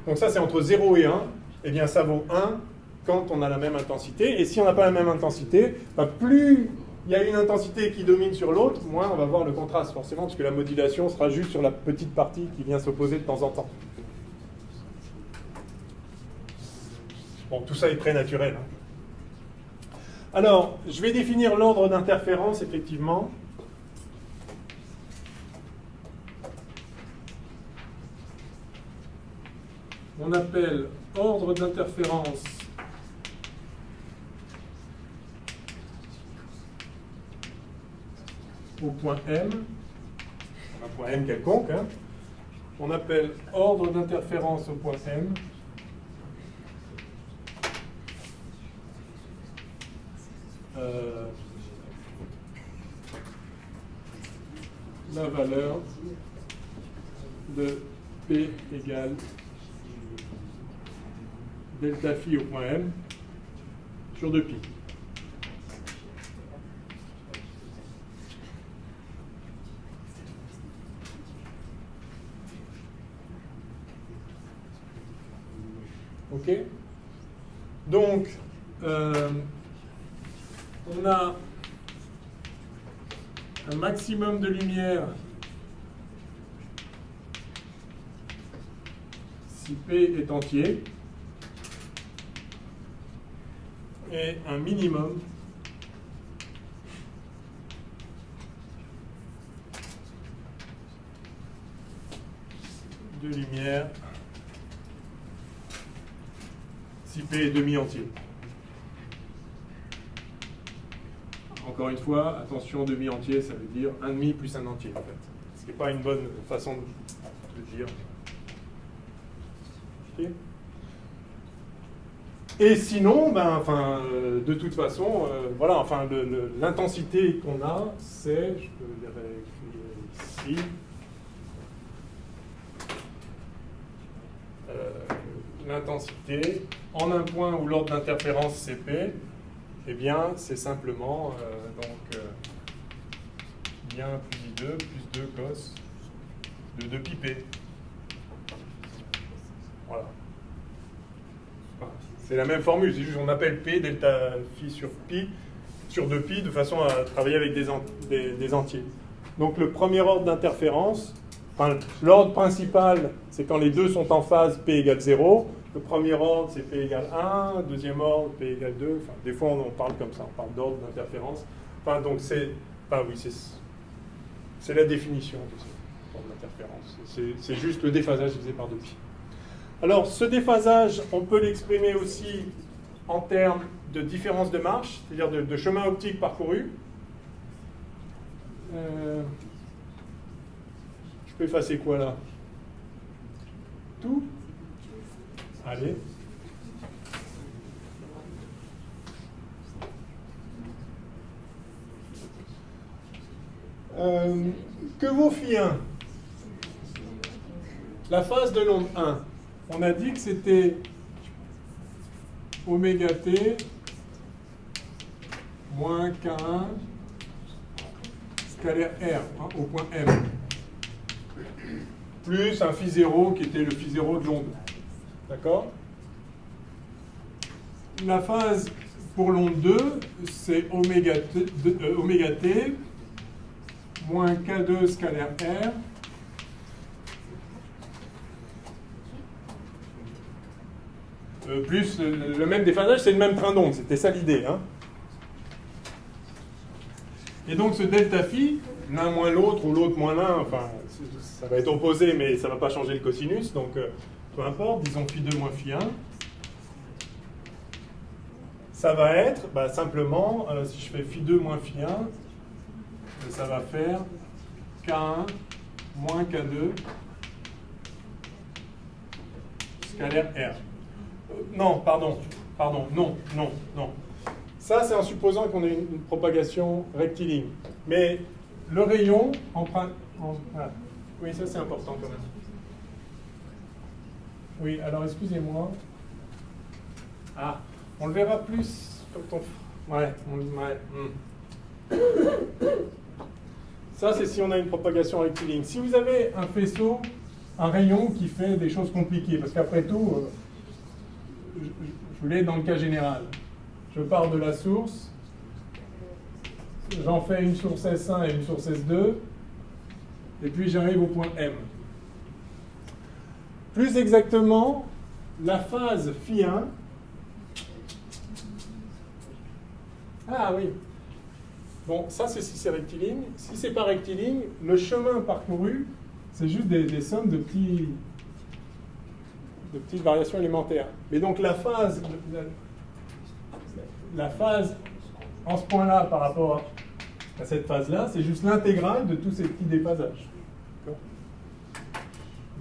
Donc ça, c'est entre 0 et 1. Eh bien, ça vaut 1 quand on a la même intensité. Et si on n'a pas la même intensité, bah, plus il y a une intensité qui domine sur l'autre, moins on va voir le contraste, forcément, parce que la modulation sera juste sur la petite partie qui vient s'opposer de temps en temps. Bon, tout ça est très naturel. Hein. Alors, je vais définir l'ordre d'interférence, effectivement. On appelle ordre d'interférence au point M, un point M quelconque. Hein. On appelle ordre d'interférence au point M la valeur de P égale delta phi au point M sur 2pi. OK? Donc, on a un maximum de lumière si P est entier et un minimum de lumière si P est demi-entier. Encore une fois, attention, demi-entier, ça veut dire un demi plus un entier, en fait. Ce qui n'est pas une bonne façon de dire. Okay. Et sinon, ben, enfin, de toute façon, voilà, enfin, l'intensité qu'on a, c'est, je peux le réécrire ici, l'intensité en un point où l'ordre d'interférence c'est P, eh bien, c'est simplement bien plus I2 plus 2 cos de 2 pi P. Voilà. C'est la même formule, c'est juste qu'on appelle P delta phi sur pi sur 2pi de façon à travailler avec des entiers. Donc le premier ordre d'interférence, enfin, l'ordre principal, c'est quand les deux sont en phase, P égale 0. Le premier ordre, c'est P égale 1. Deuxième ordre, P égale 2. Enfin, des fois, on parle comme ça, on parle d'ordre d'interférence. Enfin, donc c'est la définition de ce ordre d'interférence. C'est juste le déphasage divisé par 2pi. Alors, ce déphasage, on peut l'exprimer aussi en termes de différence de marche, c'est-à-dire de chemin optique parcouru. Je peux effacer quoi là? Tout? Allez. Que vaut phi 1? La phase de l'onde 1. On a dit que c'était oméga t moins K1 scalaire R, hein, au point M, plus un phi 0 qui était le phi 0 de l'onde. D'accord? La phase pour l'onde 2, c'est oméga t moins K2 scalaire R plus le même déphasage, c'est le même train d'onde. C'était ça l'idée. Hein. Et donc ce delta phi, l'un moins l'autre ou l'autre moins l'un, enfin, ça va être opposé, mais ça ne va pas changer le cosinus. Donc peu importe, disons phi2 moins phi1. Ça va être, simplement, si je fais phi2 moins phi1, ça va faire K1 moins K2 scalaire R. Non, pardon, non. Ça, c'est en supposant qu'on ait une propagation rectiligne. Mais le rayon emprunte... Voilà. Oui, ça c'est important quand même. Oui, alors excusez-moi. Ah, on le verra plus quand on... Ouais. Ça, c'est si on a une propagation rectiligne. Si vous avez un faisceau, un rayon qui fait des choses compliquées, parce qu'après tout, je voulais dans le cas général. Je pars de la source, j'en fais une source S1 et une source S2, et puis j'arrive au point M. Plus exactement, la phase phi1. Ah oui. Bon, ça c'est si c'est rectiligne. Si c'est pas rectiligne, le chemin parcouru, c'est juste des sommes de petites variations élémentaires. Mais donc la phase en ce point-là par rapport à cette phase-là, c'est juste l'intégrale de tous ces petits déphasages.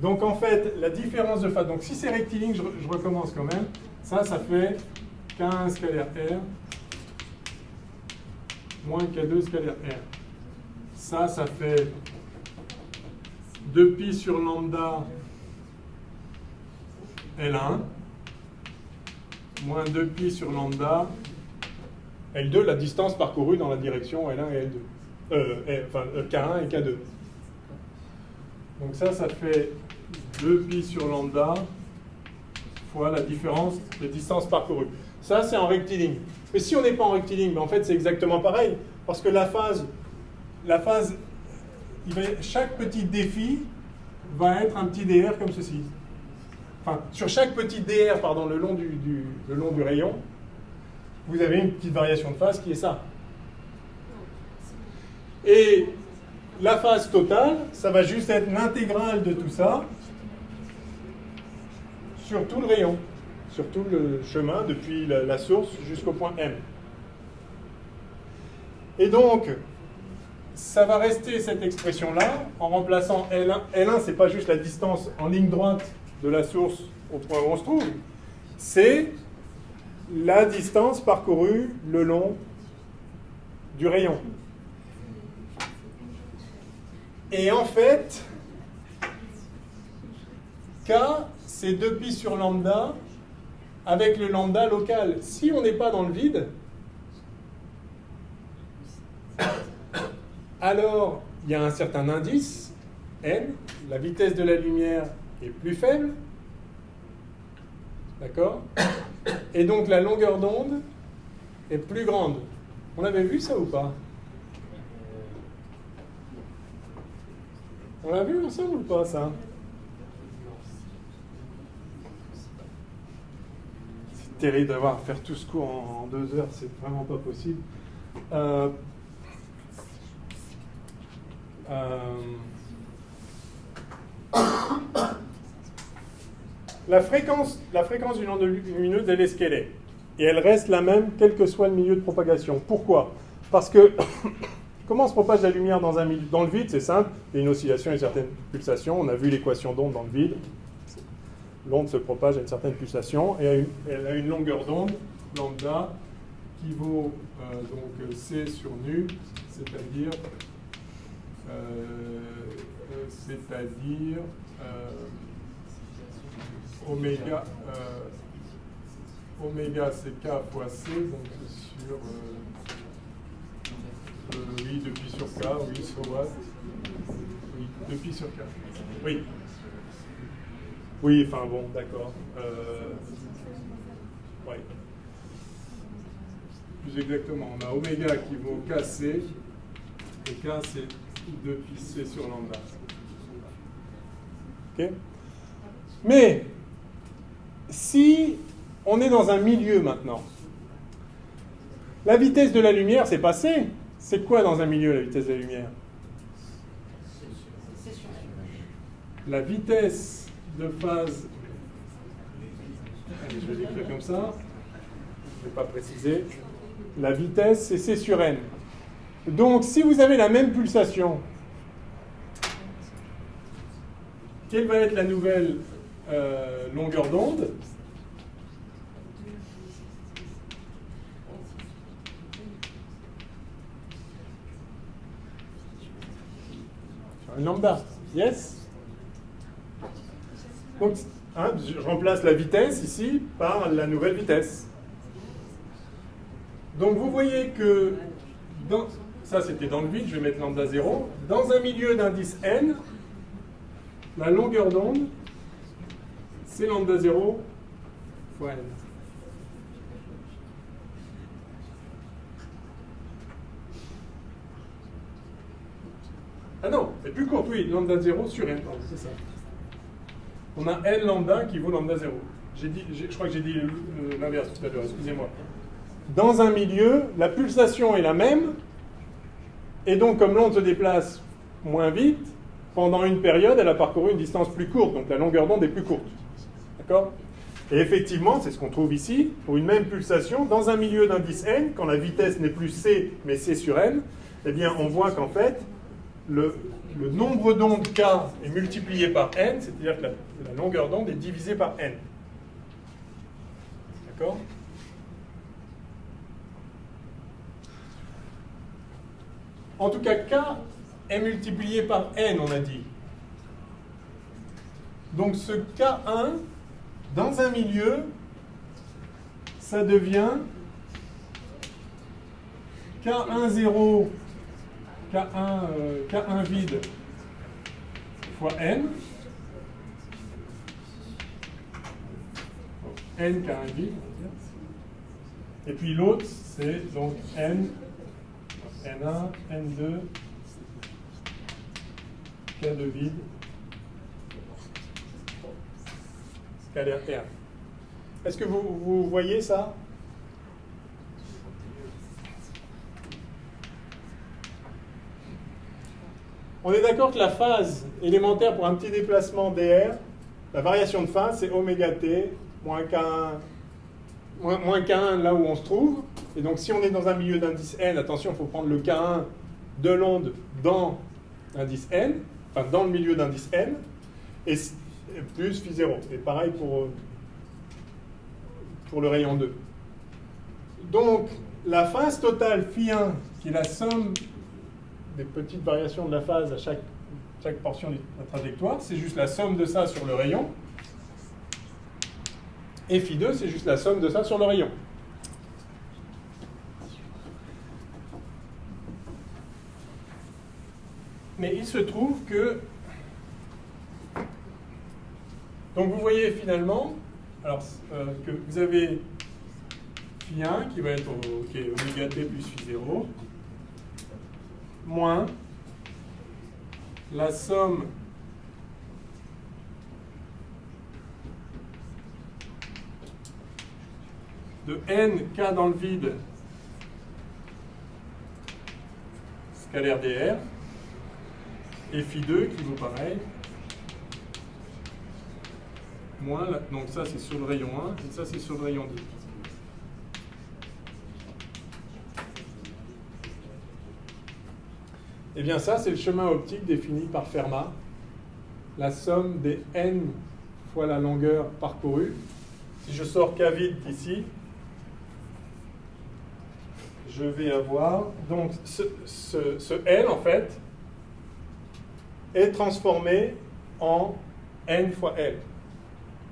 Donc en fait, la différence de phase, donc si c'est rectiligne, je recommence quand même, ça fait K1 scalaire R moins K2 scalaire R. Ça fait 2pi sur lambda L1 moins 2pi sur lambda L2, la distance parcourue dans la direction L1 et L2. Enfin, K1 et K2. Donc ça fait 2pi sur lambda fois la différence de distance parcourue. Ça, c'est en rectiligne. Mais si on n'est pas en rectiligne, en fait, c'est exactement pareil. Parce que la phase chaque petit défi va être un petit dr comme ceci. Enfin, sur chaque petit dr, pardon, le long du rayon, vous avez une petite variation de phase qui est ça. Et la phase totale, ça va juste être l'intégrale de tout ça sur tout le rayon, sur tout le chemin depuis la source jusqu'au point M. Et donc, ça va rester cette expression-là en remplaçant L1. L1, ce n'est pas juste la distance en ligne droite de la source au point où on se trouve, c'est la distance parcourue le long du rayon. Et en fait, K, c'est 2pi sur lambda avec le lambda local. Si on n'est pas dans le vide, alors il y a un certain indice, n, la vitesse de la lumière est plus faible, d'accord? Et donc la longueur d'onde est plus grande. On avait vu ça ou pas? On l'a vu ensemble ou pas, ça? C'est terrible d'avoir à faire tout ce cours en 2 heures, c'est vraiment pas possible. La fréquence d'une onde lumineuse, elle est ce qu'elle est. Et elle reste la même, quel que soit le milieu de propagation. Pourquoi? Parce que, comment se propage la lumière dans le vide? C'est simple, il y a une oscillation et une certaine pulsation. On a vu l'équation d'onde dans le vide. L'onde se propage à une certaine pulsation et elle a une longueur d'onde, lambda, qui vaut donc C sur nu, c'est-à-dire oméga c'est K fois C, donc c'est sur oui, 2pi sur K, oui, so what? Oui, 2pi sur K. Oui. Oui, enfin bon, d'accord. Ouais. Plus exactement, on a oméga qui vaut Kc, et K c'est 2pi C sur lambda. Ok? Mais, si on est dans un milieu maintenant. La vitesse de la lumière, c'est passé. C'est quoi dans un milieu la vitesse de la lumière? La vitesse de phase, allez, je vais l'écrire comme ça, je ne vais pas préciser, la vitesse c'est C sur N. Donc si vous avez la même pulsation, quelle va être la nouvelle longueur d'onde? Un lambda, yes? Donc, hein, je remplace la vitesse ici par la nouvelle vitesse. Donc vous voyez que, ça c'était dans le vide, je vais mettre lambda 0. Dans un milieu d'indice n, la longueur d'onde, c'est lambda 0 fois n. Ah non, c'est plus court, oui, lambda 0 sur n, c'est ça. On a n lambda qui vaut lambda 0. Je crois que j'ai dit l'inverse tout à l'heure, excusez-moi. Dans un milieu, la pulsation est la même, et donc comme l'onde se déplace moins vite, pendant une période, elle a parcouru une distance plus courte, donc la longueur d'onde est plus courte. D'accord? Et effectivement, c'est ce qu'on trouve ici, pour une même pulsation, dans un milieu d'indice n, quand la vitesse n'est plus c, mais c sur n, eh bien on voit qu'en fait, le nombre d'ondes k est multiplié par n, c'est-à-dire que la longueur d'onde est divisée par n. D'accord? En tout cas, k est multiplié par n, on a dit. Donc ce k1, dans un milieu, ça devient k1 0, k1 vide fois n. N k1 vide. Et puis l'autre, c'est donc n, n1, n2, k2 vide, scalaire R. Est-ce que vous voyez ça? On est d'accord que la phase élémentaire pour un petit déplacement dr, la variation de phase, c'est oméga t moins k1 là où on se trouve. Et donc si on est dans un milieu d'indice n, attention, il faut prendre le k1 de l'onde dans l'indice n, enfin dans le milieu d'indice n, et plus phi 0. Et pareil pour le rayon 2. Donc la phase totale phi 1, qui est la somme des petites variations de la phase à chaque portion de la trajectoire, c'est juste la somme de ça sur le rayon. Et phi 2, c'est juste la somme de ça sur le rayon. Mais il se trouve que... Donc vous voyez finalement alors, que vous avez phi 1 qui va être oméga t plus phi 0 moins la somme de n k dans le vide scalaire dr et phi 2 qui vaut pareil moins, donc ça c'est sur le rayon 1 et ça c'est sur le rayon 2. Et bien ça c'est le chemin optique défini par Fermat, la somme des n fois la longueur parcourue. Si je sors k vide d'ici, je vais avoir, donc ce n en fait est transformé en n fois l.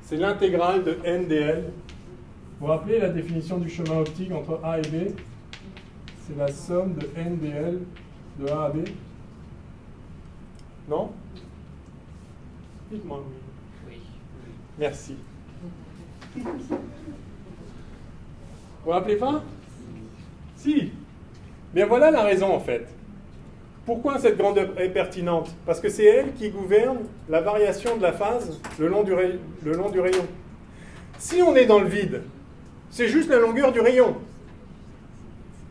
C'est l'intégrale de n dl. Vous vous rappelez la définition du chemin optique entre A et B? C'est la somme de n dl de A à B? Non? Dites-moi. Oui. Merci. Vous vous rappelez pas? Si. Bien voilà la raison en fait. Pourquoi cette grandeur est pertinente? Parce que c'est elle qui gouverne la variation de la phase le long du rayon. Si on est dans le vide, C'est juste la longueur du rayon.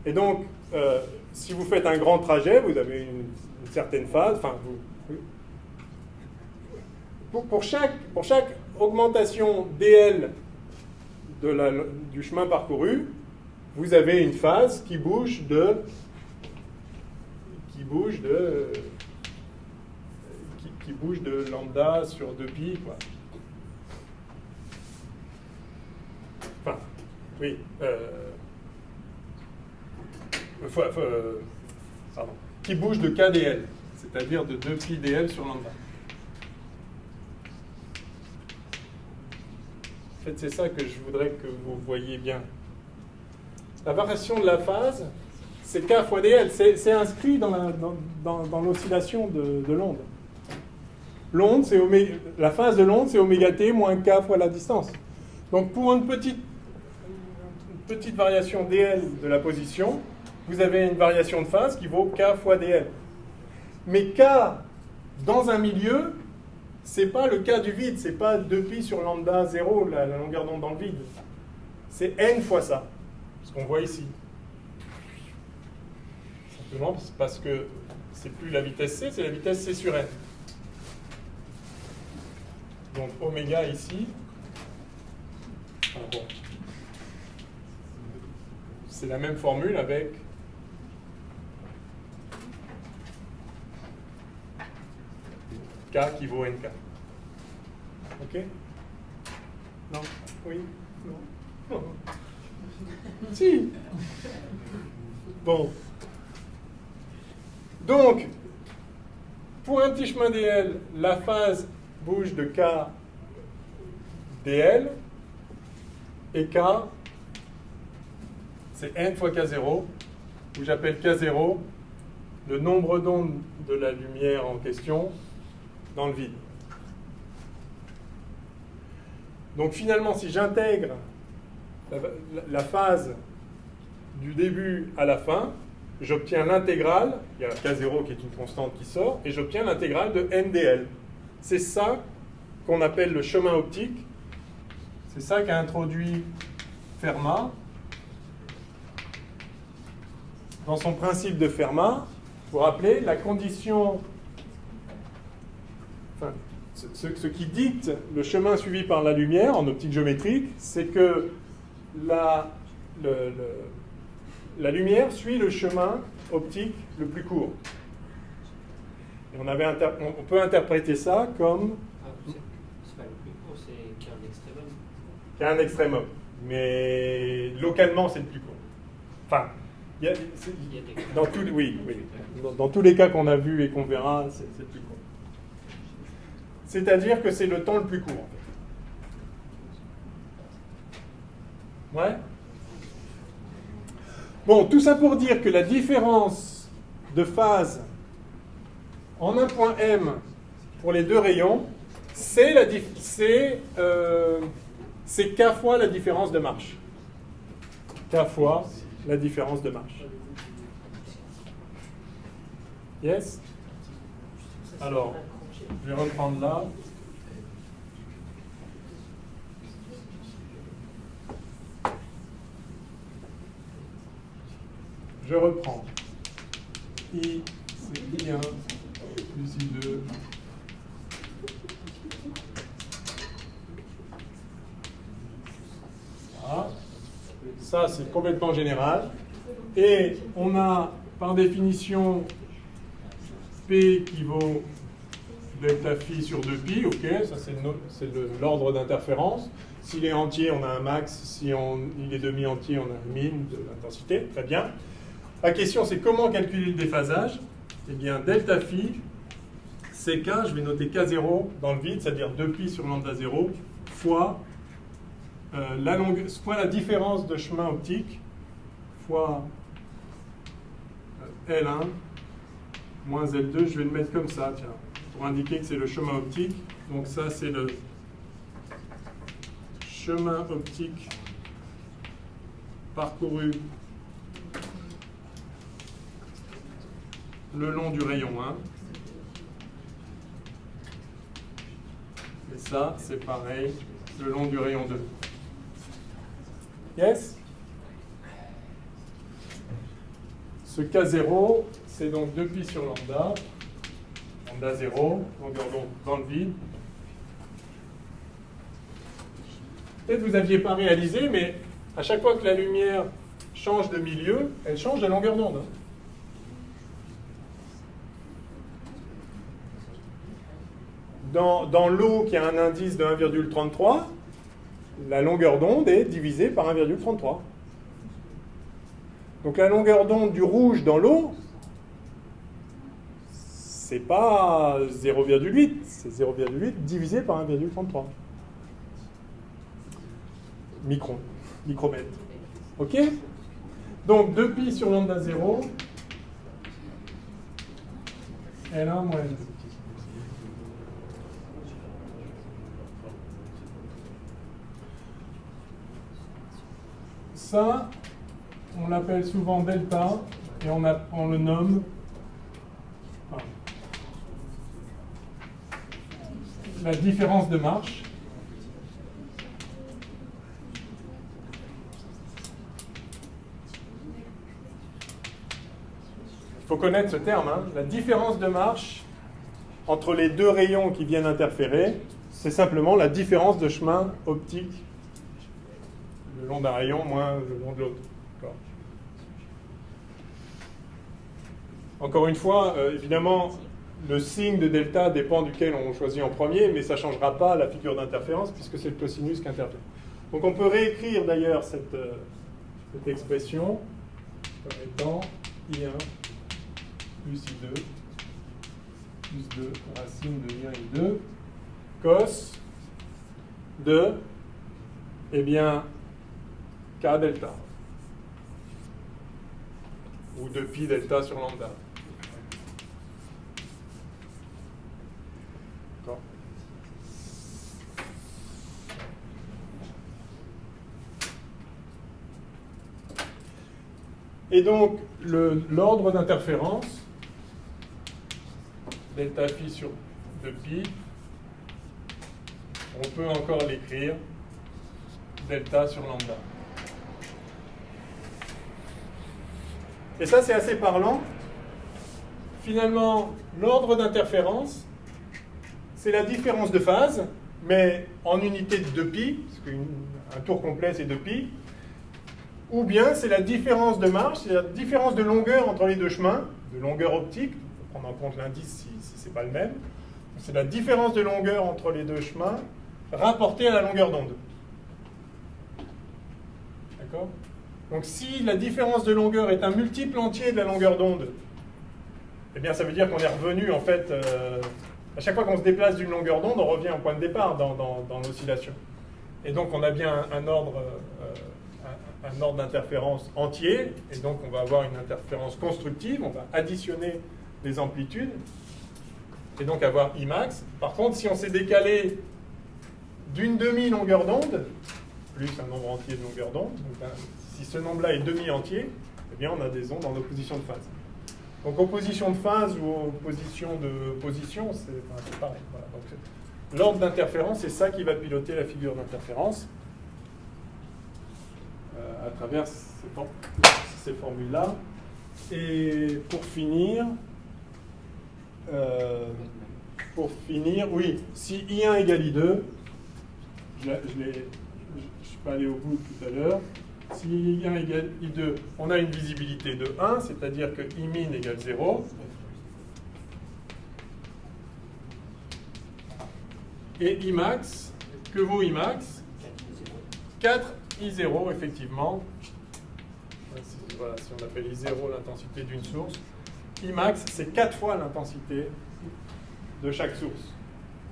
Et donc, si vous faites un grand trajet, vous avez une certaine phase. Enfin, pour chaque augmentation dl du chemin parcouru, vous avez une phase qui bouge de lambda sur 2pi, quoi. Enfin, oui. Pardon. Qui bouge de kdl, c'est-à-dire de 2pi dl sur lambda. En fait, c'est ça que je voudrais que vous voyiez bien. La variation de la phase, c'est k fois dl. C'est inscrit dans l'oscillation de l'onde. L'onde, la phase de l'onde, c'est oméga t moins k fois la distance. Donc, pour une petite variation dl de la position, vous avez une variation de phase qui vaut k fois dl. Mais k dans un milieu, c'est pas le k du vide, c'est pas 2pi sur lambda 0, la longueur d'onde dans le vide. C'est n fois ça, ce qu'on voit ici. Simplement parce que c'est plus la vitesse c, c'est la vitesse c sur n. Donc oméga ici, bon, c'est la même formule avec k qui vaut nk. Ok? Non? Oui? Non? Non. Si! Bon. Donc, pour un petit chemin dl, la phase bouge de k dl, et k, c'est n fois k0, où j'appelle k0 le nombre d'ondes de la lumière en question dans le vide. Donc finalement, si j'intègre la phase du début à la fin, j'obtiens l'intégrale, il y a k0 qui est une constante qui sort, et j'obtiens l'intégrale de n dl. C'est ça qu'on appelle le chemin optique. C'est ça qu'a introduit Fermat dans son principe de Fermat. Vous vous rappelez, la condition, enfin, ce qui dicte le chemin suivi par la lumière en optique géométrique, c'est que la lumière suit le chemin optique le plus court. Et on peut interpréter ça comme... C'est pas le plus court, c'est qu'un extrémum. Qu'un extrémum. Mais localement, c'est le plus court. Enfin, il y a des cas. Oui. Dans tous les cas qu'on a vus et qu'on verra, c'est le plus court. C'est-à-dire que c'est le temps le plus court. Ouais? Bon, tout ça pour dire que la différence de phase en un point M pour les deux rayons, c'est k fois la différence de marche. K fois la différence de marche. Yes? Alors, je vais reprendre là. Je reprends. I, c'est I1 plus I2. Voilà. Ça, c'est complètement général. Et on a, par définition, P qui vaut delta phi sur 2pi. OK, ça, c'est l'ordre d'interférence. S'il est entier, on a un max. Si il est demi-entier, on a un min de l'intensité. Très bien. La question, c'est comment calculer le déphasage? Eh bien, delta phi, c'est K, je vais noter K0 dans le vide, c'est-à-dire 2pi sur lambda 0, fois la différence de chemin optique, fois L1 moins L2. Je vais le mettre comme ça, tiens, pour indiquer que c'est le chemin optique. Donc ça, c'est le chemin optique parcouru le long du rayon 1. Et ça, c'est pareil, le long du rayon 2. Yes? Ce K0, c'est donc 2pi sur lambda. Lambda 0, longueur d'onde dans le vide. Peut-être que vous n'aviez pas réalisé, mais à chaque fois que la lumière change de milieu, elle change de longueur d'onde. Hein. Dans l'eau qui a un indice de 1,33, la longueur d'onde est divisée par 1,33. Donc la longueur d'onde du rouge dans l'eau, c'est pas 0,8, c'est 0,8 divisé par 1,33. Micromètre. Ok? Donc 2pi sur lambda 0, L1 moins L2. Ça, on l'appelle souvent delta et on le nomme la différence de marche. Il faut connaître ce terme, hein. La différence de marche entre les deux rayons qui viennent interférer, c'est simplement la différence de chemin optique le long d'un rayon moins le long de l'autre. Encore une fois, évidemment, le signe de delta dépend duquel on choisit en premier, mais ça ne changera pas la figure d'interférence puisque c'est le cosinus qui intervient. Donc on peut réécrire d'ailleurs cette expression comme étant I1 plus I2 plus 2 racine de I1 I2 cos de, eh bien, K delta ou de pi delta sur lambda. D'accord. Et donc, l'ordre d'interférence, delta phi sur 2pi, on peut encore l'écrire delta sur lambda. Et ça, c'est assez parlant. Finalement, l'ordre d'interférence, c'est la différence de phase, mais en unité de 2pi, parce qu'un tour complet, c'est 2pi, ou bien c'est la différence de marche, c'est la différence de longueur entre les deux chemins, de longueur optique, il faut prendre en compte l'indice si ce n'est pas le même. C'est la différence de longueur entre les deux chemins rapportée à la longueur d'onde. D'accord ? Donc si la différence de longueur est un multiple entier de la longueur d'onde, eh bien ça veut dire qu'on est revenu en fait, à chaque fois qu'on se déplace d'une longueur d'onde, on revient au point de départ dans l'oscillation. Et donc on a bien un ordre d'interférence entier, et donc on va avoir une interférence constructive, on va additionner les amplitudes, et donc avoir Imax. Par contre, si on s'est décalé d'une demi-longueur d'onde, plus un nombre entier de longueur d'onde, si ce nombre-là est demi-entier, eh bien on a des ondes en opposition de phase. Donc opposition de phase ou opposition de position, c'est pareil. Voilà. L'ordre d'interférence, c'est ça qui va piloter la figure d'interférence à travers ces formules-là. Et pour finir, oui, si I1 égale I2, je ne suis pas allé au bout tout à l'heure. Si I1 égale I2, on a une visibilité de 1, c'est-à-dire que I min égale 0. Et Imax, que vaut Imax? 4 I0, effectivement. Voilà, si on appelle I0 l'intensité d'une source. Imax, c'est 4 fois l'intensité de chaque source.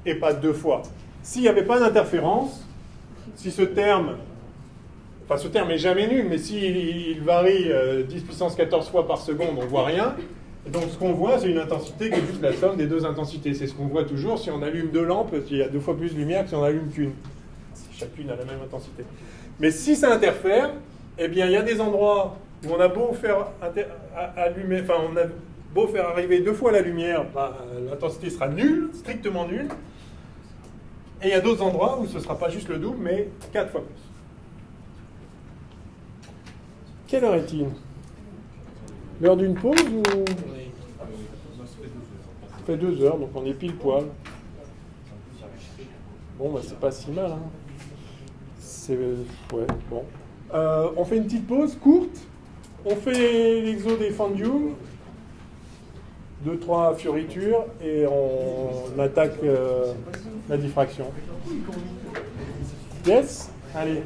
Et pas 2 fois. S'il n'y avait pas d'interférence, si ce terme est jamais nul, mais s'il varie 10 puissance 14 fois par seconde, on ne voit rien. Et donc ce qu'on voit, c'est une intensité qui est juste la somme des deux intensités. C'est ce qu'on voit toujours si on allume 2 lampes, il y a 2 fois plus de lumière que si on allume qu'une. Chacune a la même intensité. Mais si ça interfère, eh bien il y a des endroits où on a beau faire allumer, enfin on a beau faire arriver 2 fois la lumière, l'intensité sera nulle, strictement nulle. Et il y a d'autres endroits où ce ne sera pas juste le double, mais 4 fois plus. Quelle heure est-il? L'heure d'une pause ou... Ça fait 2 heures, donc on est pile poil. Bon, bah c'est pas si mal. Hein. C'est... Ouais, bon. On fait une petite pause courte. On fait l'exo des Fandium. 2-3 fioritures et on attaque la diffraction. Yes? Allez.